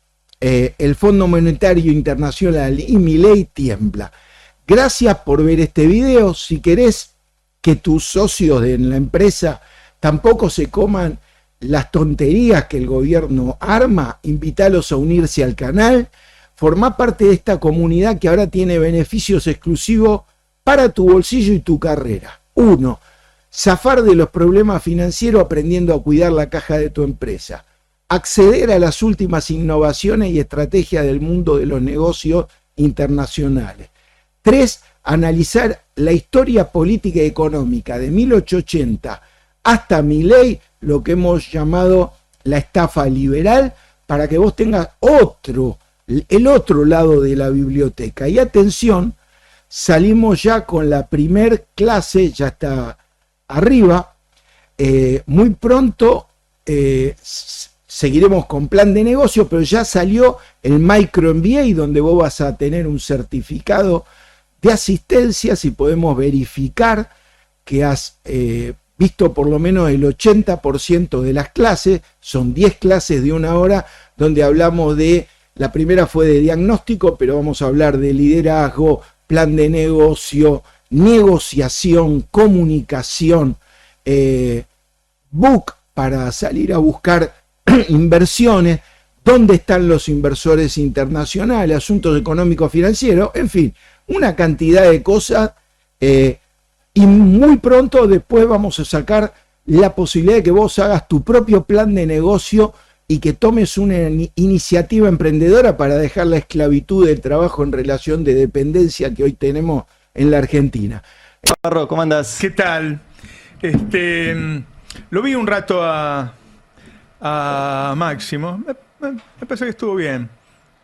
el Fondo Monetario Internacional y Milei tiembla. Gracias por ver este video. Si querés que tus socios en la empresa tampoco se coman las tonterías que el gobierno arma, invítalos a unirse al canal. Formá parte de esta comunidad que ahora tiene beneficios exclusivos para tu bolsillo y tu carrera. 1. Zafar de los problemas financieros aprendiendo a cuidar la caja de tu empresa. Acceder a las últimas innovaciones y estrategias del mundo de los negocios internacionales. 3. Analizar la historia política y económica de 1880 hasta Milei, lo que hemos llamado la estafa liberal, para que vos tengas el otro lado de la biblioteca. Y atención, salimos ya con la primer clase, ya está arriba. Muy pronto seguiremos con plan de negocio, pero ya salió el Micro MBA, donde vos vas a tener un certificado de asistencia si podemos verificar que has visto por lo menos el 80% de las clases. Son 10 clases de 1 hora, donde hablamos de... La primera fue de diagnóstico, pero vamos a hablar de liderazgo, plan de negocio, negociación, comunicación, book para salir a buscar inversiones, dónde están los inversores internacionales, asuntos económicos financieros, en fin, una cantidad de cosas. Y muy pronto después vamos a sacar la posibilidad de que vos hagas tu propio plan de negocio y que tomes una iniciativa emprendedora para dejar la esclavitud del trabajo en relación de dependencia que hoy tenemos en la Argentina. Barro, ¿cómo andás? ¿Qué tal? Lo vi un rato a Máximo. Me parece que estuvo bien.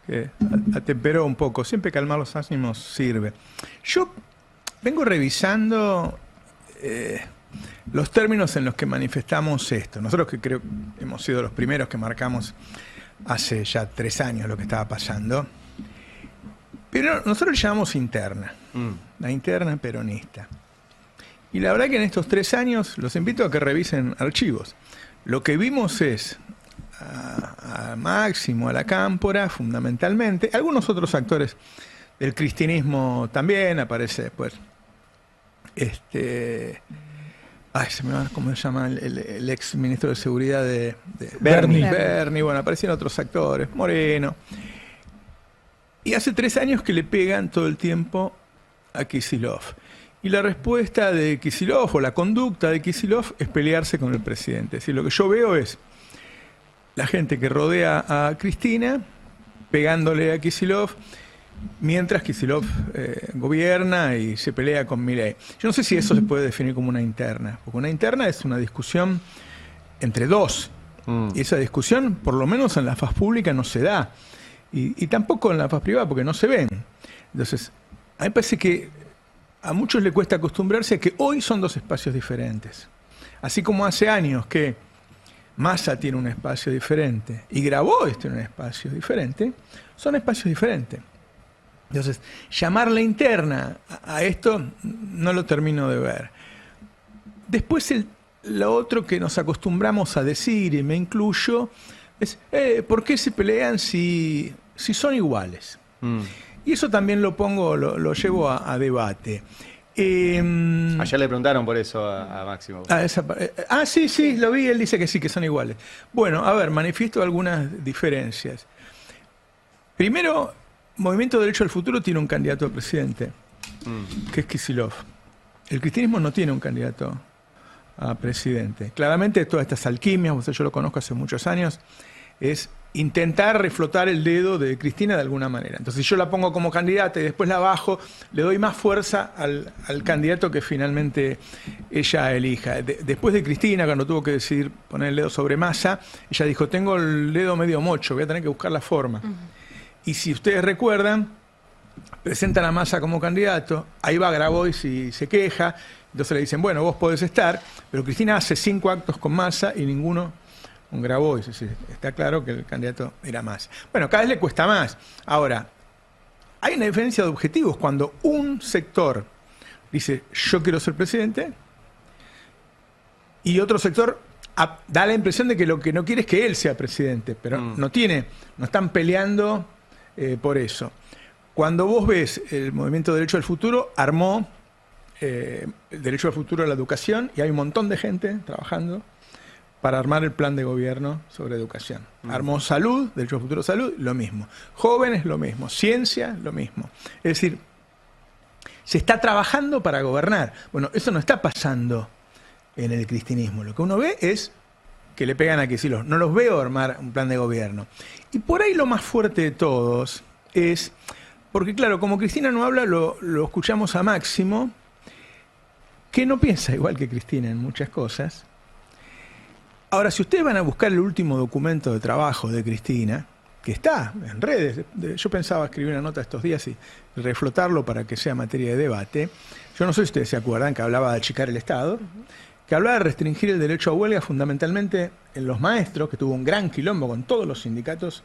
Que atemperó un poco. Siempre calmar los ánimos sirve. Yo vengo revisando los términos en los que manifestamos esto. Nosotros, que creo que hemos sido los primeros que marcamos hace ya 3 años lo que estaba pasando, pero nosotros le llamamos interna, la interna peronista. Y la verdad que en estos 3 años los invito a que revisen archivos. Lo que vimos es a Máximo, a la Cámpora, fundamentalmente, algunos otros actores del cristianismo también, aparece después se me va, ¿cómo se llama? El ex ministro de Seguridad de Bernie. Bueno, aparecieron otros actores, Moreno. Y hace 3 años que le pegan todo el tiempo a Kicillof. Y la respuesta de Kicillof, o la conducta de Kicillof, es pelearse con el presidente. Es decir, lo que yo veo es la gente que rodea a Cristina pegándole a Kicillof, mientras Kicillof gobierna y se pelea con Milei. Yo no sé si eso se puede definir como una interna, porque una interna es una discusión entre dos. Y esa discusión, por lo menos en la faz pública, no se da. Y tampoco en la faz privada, porque no se ven. Entonces, a mí me parece que a muchos le cuesta acostumbrarse a que hoy son dos espacios diferentes. Así como hace años que Massa tiene un espacio diferente y Grabois tiene un espacio diferente, son espacios diferentes. Entonces, llamarle interna a esto no lo termino de ver. Después lo otro que nos acostumbramos a decir, y me incluyo, es ¿por qué se pelean si son iguales? Y eso también lo llevo a debate. Ayer le preguntaron por eso a Máximo. Sí, lo vi, él dice que sí, que son iguales. Bueno, a ver, manifiesto algunas diferencias. Primero, Movimiento Derecho al Futuro tiene un candidato a presidente, que es Kicillof. El cristianismo no tiene un candidato a presidente. Claramente todas estas alquimias, yo lo conozco hace muchos años, es intentar reflotar el dedo de Cristina de alguna manera. Entonces, si yo la pongo como candidata y después la bajo, le doy más fuerza al candidato que finalmente ella elija. Después de Cristina, cuando tuvo que decidir poner el dedo sobre Massa, ella dijo, tengo el dedo medio mocho, voy a tener que buscar la forma. Y si ustedes recuerdan, presentan a Massa como candidato, ahí va Grabois y se queja, entonces le dicen, bueno, vos podés estar, pero Cristina hace 5 actos con Massa y ninguno con Grabois. Es decir, está claro que el candidato era Massa. Bueno, cada vez le cuesta más. Ahora, hay una diferencia de objetivos. Cuando un sector dice, yo quiero ser presidente, y otro sector da la impresión de que lo que no quiere es que él sea presidente, pero no están peleando por eso. Cuando vos ves el Movimiento Derecho al Futuro, armó el Derecho al Futuro a la educación, y hay un montón de gente trabajando para armar el plan de gobierno sobre educación. Armó salud, Derecho al Futuro Salud, lo mismo. Jóvenes, lo mismo. Ciencia, lo mismo. Es decir, se está trabajando para gobernar. Bueno, eso no está pasando en el cristianismo. Lo que uno ve es que le pegan a Kicillof. No los veo armar un plan de gobierno. Y por ahí lo más fuerte de todos es, porque claro, como Cristina no habla, lo escuchamos a Máximo, que no piensa igual que Cristina en muchas cosas. Ahora, si ustedes van a buscar el último documento de trabajo de Cristina, que está en redes, yo pensaba escribir una nota estos días y reflotarlo para que sea materia de debate. Yo no sé si ustedes se acuerdan que hablaba de achicar el Estado, que hablaba de restringir el derecho a huelga fundamentalmente en los maestros, que tuvo un gran quilombo con todos los sindicatos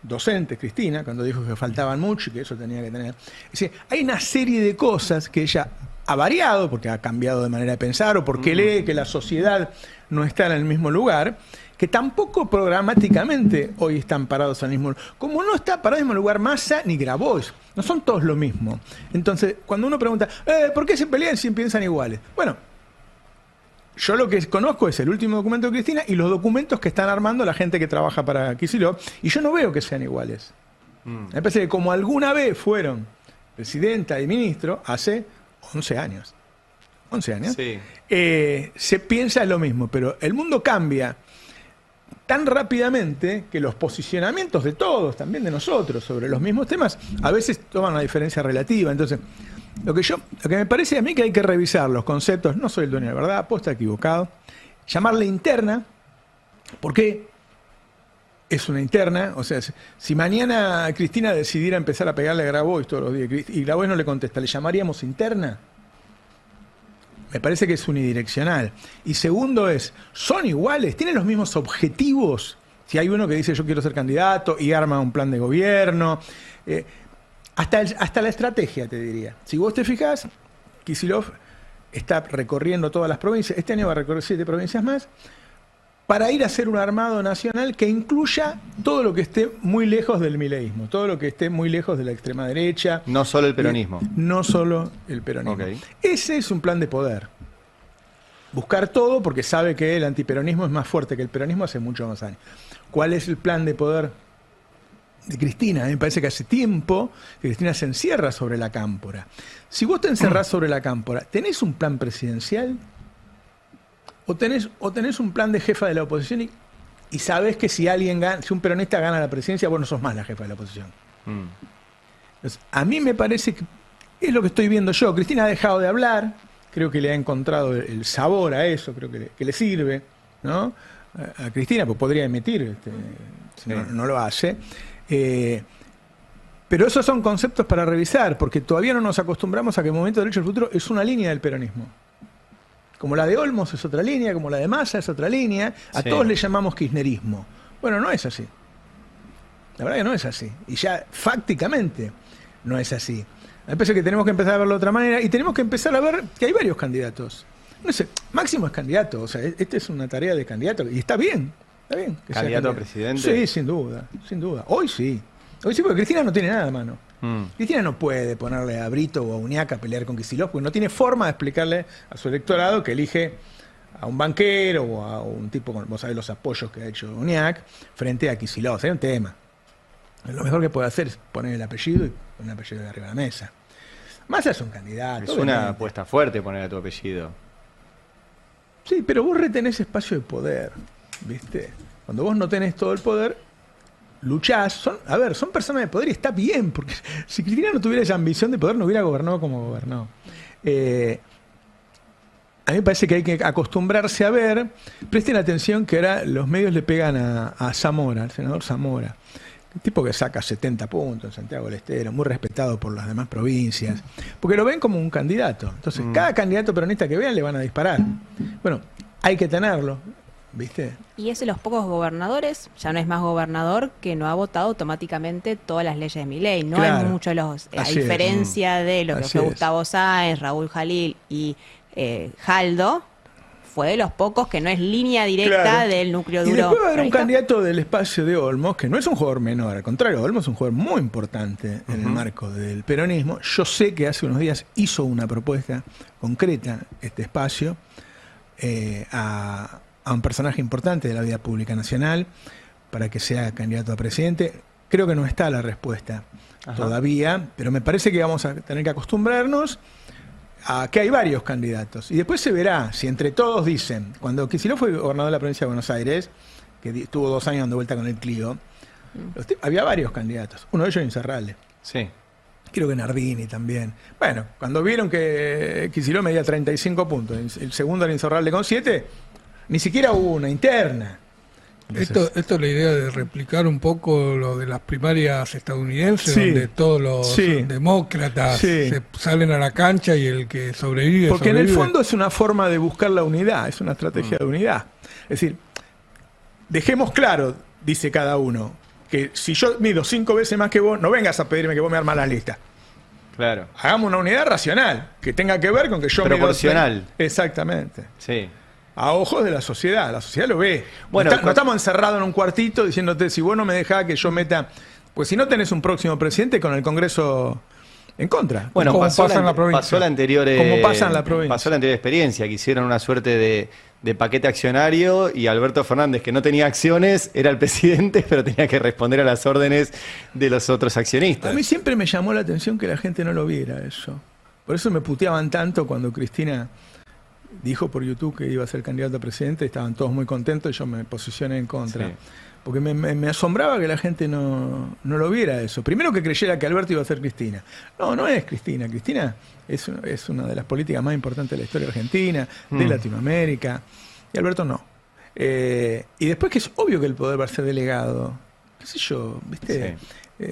docentes, Cristina, cuando dijo que faltaban mucho y que eso tenía que tener. Es decir, hay una serie de cosas que ella ha variado, porque ha cambiado de manera de pensar, o porque lee que la sociedad no está en el mismo lugar, que tampoco programáticamente hoy están parados al mismo lugar. Como no está parado en el mismo lugar Massa ni Grabois, no son todos lo mismo. Entonces, cuando uno pregunta, ¿por qué se pelean si piensan iguales? Bueno, yo lo que conozco es el último documento de Cristina y los documentos que están armando la gente que trabaja para Kicillof, y yo no veo que sean iguales. Me parece que como alguna vez fueron presidenta y ministro, hace 11 años. 11 años. Sí. Se piensa lo mismo, pero el mundo cambia tan rápidamente que los posicionamientos de todos, también de nosotros, sobre los mismos temas, a veces toman una diferencia relativa. Entonces, lo que me parece a mí que hay que revisar los conceptos, no soy el dueño de la verdad, puedo estar equivocado, llamarle interna, porque es una interna. O sea, si mañana Cristina decidiera empezar a pegarle a Grabois todos los días y Grabois no le contesta, ¿le llamaríamos interna? Me parece que es unidireccional. Y segundo es, ¿son iguales? ¿Tienen los mismos objetivos? Si hay uno que dice yo quiero ser candidato y arma un plan de gobierno, hasta la estrategia te diría. Si vos te fijás, Kicillof está recorriendo todas las provincias, este año va a recorrer 7 provincias más, para ir a hacer un armado nacional que incluya todo lo que esté muy lejos del mileísmo, todo lo que esté muy lejos de la extrema derecha. No solo el peronismo. No solo el peronismo. Okay. Ese es un plan de poder. Buscar todo porque sabe que el antiperonismo es más fuerte que el peronismo hace muchos más años. ¿Cuál es el plan de poder de Cristina? A mí me parece que hace tiempo que Cristina se encierra sobre la cámpora. Si vos te encerrás sobre la cámpora, ¿tenés un plan presidencial? ¿O tenés un plan de jefa de la oposición y sabés que si un peronista gana la presidencia, vos no sos más la jefa de la oposición? Entonces, a mí me parece que es lo que estoy viendo yo. Cristina ha dejado de hablar, creo que le ha encontrado el sabor a eso, creo que le sirve, ¿no? A Cristina, pues podría emitir, no lo hace. Pero esos son conceptos para revisar, porque todavía no nos acostumbramos a que el Movimiento de Derecho del Futuro es una línea del peronismo. Como la de Olmos es otra línea, como la de Massa es otra línea, a todos le llamamos kirchnerismo. Bueno, no es así. La verdad que no es así. Y ya fácticamente no es así. Me parece que tenemos que empezar a verlo de otra manera y tenemos que empezar a ver que hay varios candidatos. No sé, Máximo es candidato, o sea, esta es una tarea de candidato y está bien. Está bien que sea ¿Candidato a presidente? Sí, sin duda, sin duda. Hoy sí. Hoy sí, porque Cristina no tiene nada a mano. Cristina no puede ponerle a Brito o a Uñac a pelear con Kicillof, porque no tiene forma de explicarle a su electorado que elige a un banquero o a un tipo con, vos sabés, los apoyos que ha hecho Uñac frente a Kicillof. Hay un tema. Lo mejor que puede hacer es poner el apellido y poner el apellido de arriba de la mesa. Massa es un candidato. Es una apuesta fuerte poner a tu apellido. Sí, pero vos retenés espacio de poder, ¿viste? Cuando vos no tenés todo el poder, luchás. Son personas de poder y está bien, porque si Cristina no tuviera esa ambición de poder, no hubiera gobernado como gobernó. A mí me parece que hay que acostumbrarse a ver, presten atención que ahora los medios le pegan a Zamora, al senador Zamora. Un tipo que saca 70 puntos en Santiago del Estero, muy respetado por las demás provincias, porque lo ven como un candidato. Entonces, cada candidato peronista que vean le van a disparar. Bueno, hay que tenerlo, ¿viste? Y es de los pocos gobernadores, ya no es más gobernador, que no ha votado automáticamente todas las leyes de Milei. No hay muchos los, a diferencia de lo que fue Gustavo Sáenz, Raúl Jalil y Jaldo, fue de los pocos que no es línea directa del núcleo duro. Y después va a haber un candidato del espacio de Olmos, que no es un jugador menor, al contrario, Olmos es un jugador muy importante en el marco del peronismo. Yo sé que hace unos días hizo una propuesta concreta, este espacio, a un personaje importante de la vida pública nacional, para que sea candidato a presidente. Creo que no está la respuesta todavía, pero me parece que vamos a tener que acostumbrarnos a que hay varios candidatos. Y después se verá si entre todos dicen, cuando Kicillof fue gobernador de la provincia de Buenos Aires, que tuvo 2 años dando vuelta con el Clio, había varios candidatos. Uno de ellos era Insaurralde. Sí. Creo que Nardini también. Bueno, cuando vieron que Kicillof medía 35 puntos, el segundo era Insaurralde con 7, ni siquiera hubo una interna. Esto es la idea de replicar un poco lo de las primarias estadounidenses, donde todos los demócratas se salen a la cancha y el que sobrevive. Porque en el fondo es una forma de buscar la unidad, es una estrategia de unidad. Es decir, dejemos claro, dice cada uno, que si yo mido 5 veces más que vos, no vengas a pedirme que vos me armas la lista. Claro. Hagamos una unidad racional, que tenga que ver con que yo proporcional. Exactamente. Sí. A ojos de la sociedad lo ve. Bueno, no estamos encerrados en un cuartito diciéndote, si vos no me dejás que yo meta... Pues si no tenés un próximo presidente con el Congreso en contra. Bueno, como pasó la anterior como pasa en la provincia. Pasó la anterior experiencia, que hicieron una suerte de paquete accionario y Alberto Fernández, que no tenía acciones, era el presidente, pero tenía que responder a las órdenes de los otros accionistas. A mí siempre me llamó la atención que la gente no lo viera eso. Por eso me puteaban tanto cuando Cristina dijo por YouTube que iba a ser candidato a presidente, estaban todos muy contentos y yo me posicioné en contra. Sí. Porque me asombraba que la gente no lo viera eso. Primero que creyera que Alberto iba a ser Cristina. No es Cristina. Cristina es una de las políticas más importantes de la historia argentina, de Latinoamérica, y Alberto no. Y después que es obvio que el poder va a ser delegado. ¿Qué sé yo? ¿Viste? Sí.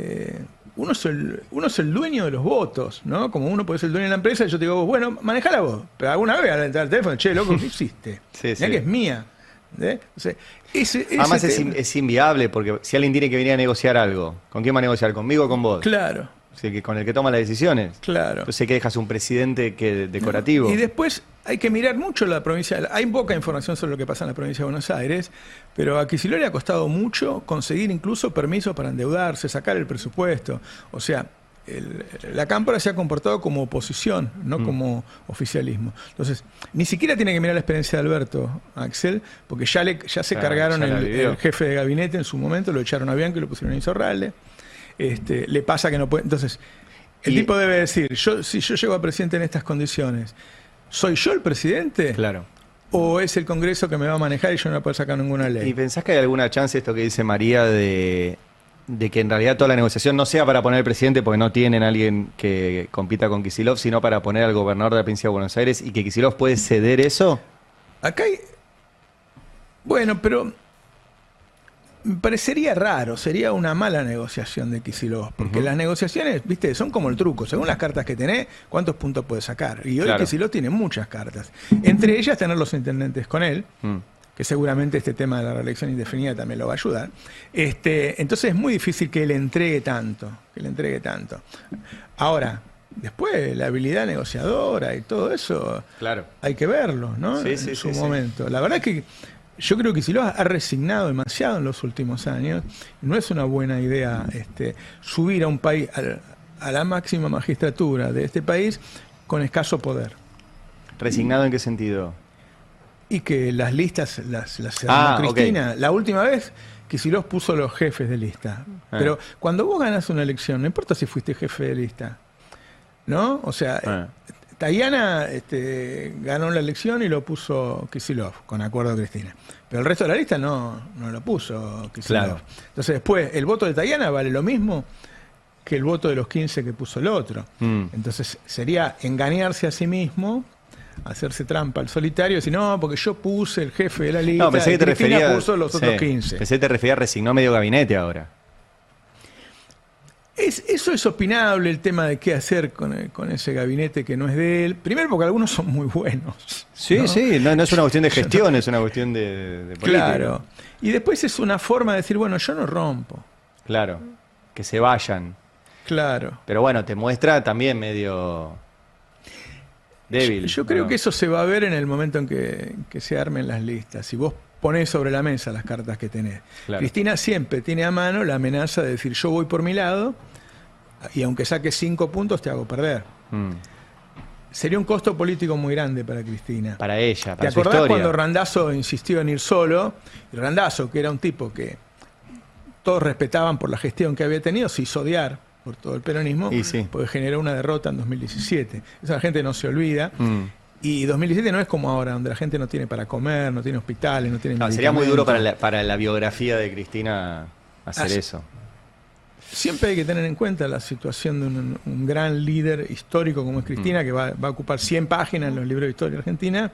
Uno es el dueño de los votos, ¿no? Como uno puede ser el dueño de la empresa, yo te digo, bueno, manejala vos. Pero alguna vez al entrar al teléfono, che, loco, ¿qué hiciste? Mirá que es mía. O sea, además es inviable, porque si alguien tiene que venir a negociar algo, ¿con quién va a negociar? ¿Conmigo o con vos? Claro. O sea, con el que toma las decisiones. Claro. Entonces, ¿qué dejas? Un presidente decorativo. Y después hay que mirar mucho la provincia. Hay poca información sobre lo que pasa en la provincia de Buenos Aires, pero a Kicillof le ha costado mucho conseguir incluso permisos para endeudarse, sacar el presupuesto. O sea, la Cámpora se ha comportado como oposición, no como oficialismo. Entonces, ni siquiera tiene que mirar la experiencia de Alberto, Axel, porque ya se cargaron el jefe de gabinete en su momento, lo echaron a Bianchi y lo pusieron a Insaurralde. Le pasa que no puede. Entonces, el tipo debe decir, si yo llego a presidente en estas condiciones, ¿soy yo el presidente? Claro. ¿O es el Congreso que me va a manejar y yo no voy a poder sacar ninguna ley? ¿Y pensás que hay alguna chance, esto que dice María, de que en realidad toda la negociación no sea para poner al presidente, porque no tienen a alguien que compita con Kicillof, sino para poner al gobernador de la provincia de Buenos Aires, y que Kicillof puede ceder eso? Acá hay... Bueno, pero me parecería raro, sería una mala negociación de Kicillof, porque las negociaciones, viste, son como el truco, según las cartas que tenés, ¿cuántos puntos puedes sacar? Y hoy Kicillof tiene muchas cartas, entre ellas tener los intendentes con él, que seguramente este tema de la reelección indefinida también lo va a ayudar. Entonces es muy difícil que él entregue tanto, Ahora, después la habilidad negociadora y todo eso, hay que verlo, ¿no? En su momento. La verdad es que yo creo que Kicillof ha resignado demasiado en los últimos años. No es una buena idea subir a un país, a la máxima magistratura de este país, con escaso poder. ¿Resignado en qué sentido? Y que las listas las armó Cristina. La última vez Kicillof puso los jefes de lista. Pero cuando vos ganás una elección, no importa si fuiste jefe de lista, ¿no? O sea, Tayana ganó la elección y lo puso Kicillof, con acuerdo de Cristina. Pero el resto de la lista no lo puso Kicillof. Entonces después, el voto de Tayana vale lo mismo que el voto de los 15 que puso el otro. Entonces sería engañarse a sí mismo, hacerse trampa al solitario, y decir, no, porque yo puse el jefe de la lista, pensé que te Cristina refería, puso los otros 15. Pensé que te refería a resignó medio gabinete ahora. Eso es opinable, el tema de qué hacer con ese gabinete que no es de él. Primero porque algunos son muy buenos. Sí, no es una cuestión de gestión, es una cuestión de política. Claro. Y después es una forma de decir, bueno, yo no rompo. Claro, que se vayan. Claro. Pero bueno, te muestra también medio débil. Yo creo que eso se va a ver en el momento en que se armen las listas. Si vos ponés sobre la mesa las cartas que tenés. Cristina siempre tiene a mano la amenaza de decir, yo voy por mi lado y aunque saques 5 puntos te hago perder. Sería un costo político muy grande para Cristina. Para ella, para ¿Te su acordás historia? cuando Randazzo insistió en ir solo? Y Randazzo, que era un tipo que todos respetaban por la gestión que había tenido, se hizo odiar por todo el peronismo, porque generó una derrota en 2017. Esa gente no se olvida. Y 2017 no es como ahora, donde la gente no tiene para comer, no tiene hospitales, no tiene sería muy duro para la biografía de Cristina hacer eso. Siempre hay que tener en cuenta la situación de un gran líder histórico como es Cristina, que va a ocupar 100 páginas en los libros de historia argentina,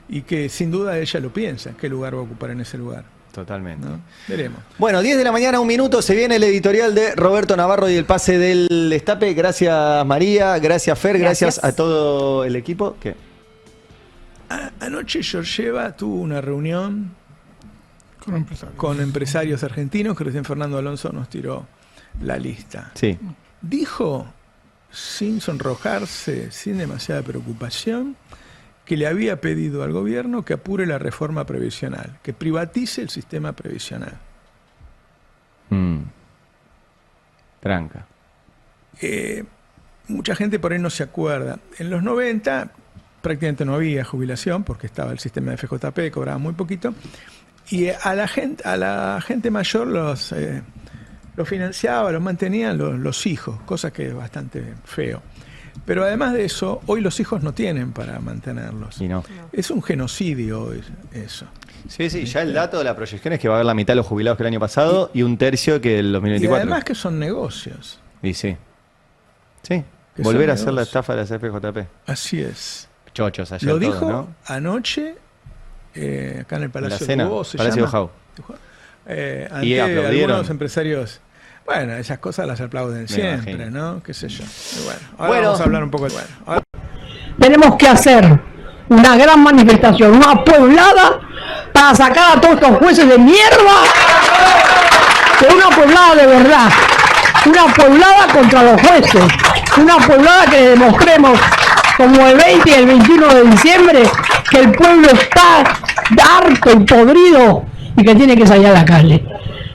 y que sin duda ella lo piensa, qué lugar va a ocupar en ese lugar. Totalmente. ¿No? Veremos. Bueno, 10 de la mañana, 1 minuto, se viene el editorial de Roberto Navarro y el pase del Destape. Gracias María, gracias Fer, gracias a todo el equipo. ¿Qué? Anoche Georgieva tuvo una reunión con empresarios argentinos, que recién Fernando Alonso nos tiró la lista. Sí. Dijo, sin sonrojarse, sin demasiada preocupación, que le había pedido al gobierno que apure la reforma previsional, que privatice el sistema previsional. Tranca. Mucha gente por ahí no se acuerda. En los 90 prácticamente no había jubilación porque estaba el sistema de FJP, cobraba muy poquito, y a la gente mayor los financiaba, los mantenían los hijos, cosa que es bastante feo. Pero además de eso, hoy los hijos no tienen para mantenerlos. No. Es un genocidio eso. Sí, ya el dato de la proyección es que va a haber la mitad de los jubilados que el año pasado y un tercio que el 2024. Y además que son negocios. Y sí. Volver a hacer la estafa de la FJP. Así es. Chochos ayer. Lo dijo todos, ¿no? anoche acá en el Palacio de Hugo, Palacio de Jau. Ante algunos empresarios. Bueno, esas cosas las aplauden siempre, imagino. ¿no? Qué sé yo. Ahora vamos a hablar un poco de... Tenemos que hacer una gran manifestación, una pueblada, para sacar a todos estos jueces de mierda, pero una pueblada de verdad, una pueblada contra los jueces, una pueblada que demostremos, como el 20 y el 21 de diciembre, que el pueblo está harto y podrido y que tiene que salir a la calle.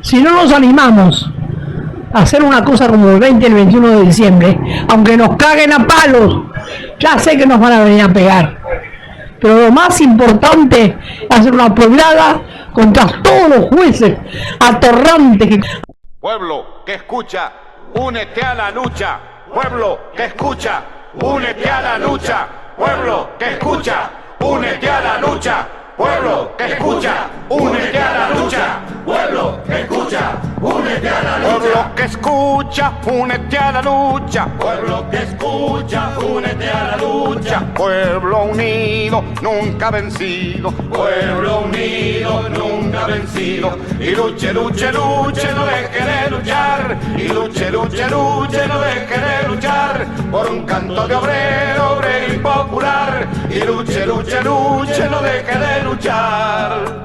Si no nos animamos a hacer una cosa como el 20 y el 21 de diciembre, aunque nos caguen a palos, ya sé que nos van a venir a pegar. Pero lo más importante es hacer una pueblada contra todos los jueces atorrantes que... Pueblo que escucha, únete a la lucha. Pueblo que escucha, únete a la lucha. Pueblo que escucha, únete a la lucha. Pueblo que escucha, únete a la lucha. Pueblo que escucha, únete a la lucha. Pueblo que que escucha, únete a la lucha. Pueblo que escucha, únete a la lucha. Pueblo unido, nunca vencido. Pueblo unido, nunca vencido. Y luche, luche, luche, no deje de luchar. Y luche, luche, luche, no deje de luchar. Por un canto de obrero, obrero y popular. Y luche, luche, luche, no deje de luchar.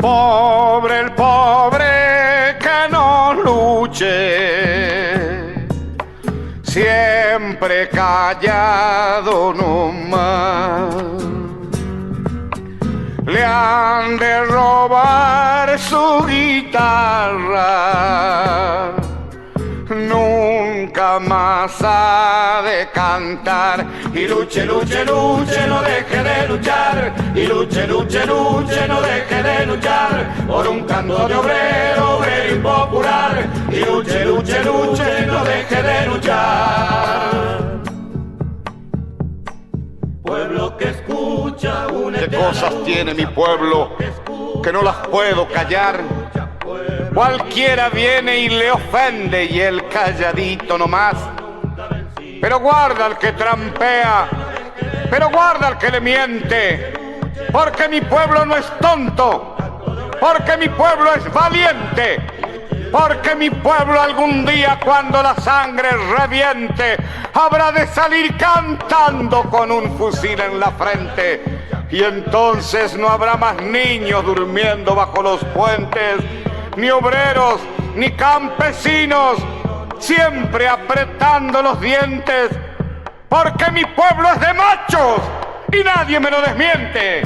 Pobre el pobre que no luche, siempre callado nomás. Le han de robar su guitarra, nunca más ha de cantar. Y luche, luche, luche, no deje de luchar. Y luche, luche, luche, no deje de luchar. Por un canto de obrero, obrero y popular. Y luche, luche, luche, no deje de luchar. Pueblo que escucha, únete. ¿Qué cosas tiene mi pueblo que no las puedo callar? Cualquiera viene y le ofende y él calladito nomás. Pero guarda al que trampea, pero guarda al que le miente, porque mi pueblo no es tonto, porque mi pueblo es valiente, porque mi pueblo algún día cuando la sangre reviente habrá de salir cantando con un fusil en la frente. Y entonces no habrá más niños durmiendo bajo los puentes, ni obreros, ni campesinos, siempre apretando los dientes, porque mi pueblo es de machos y nadie me lo desmiente.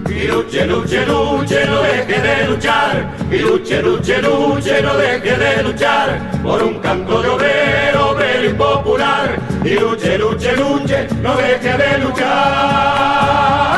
Y luche, luche, luche, no deje de luchar. Y luche, luche, luche, no deje de luchar. Por un canto de obrero, obrero y popular. Y luche, luche, luche, no deje de luchar.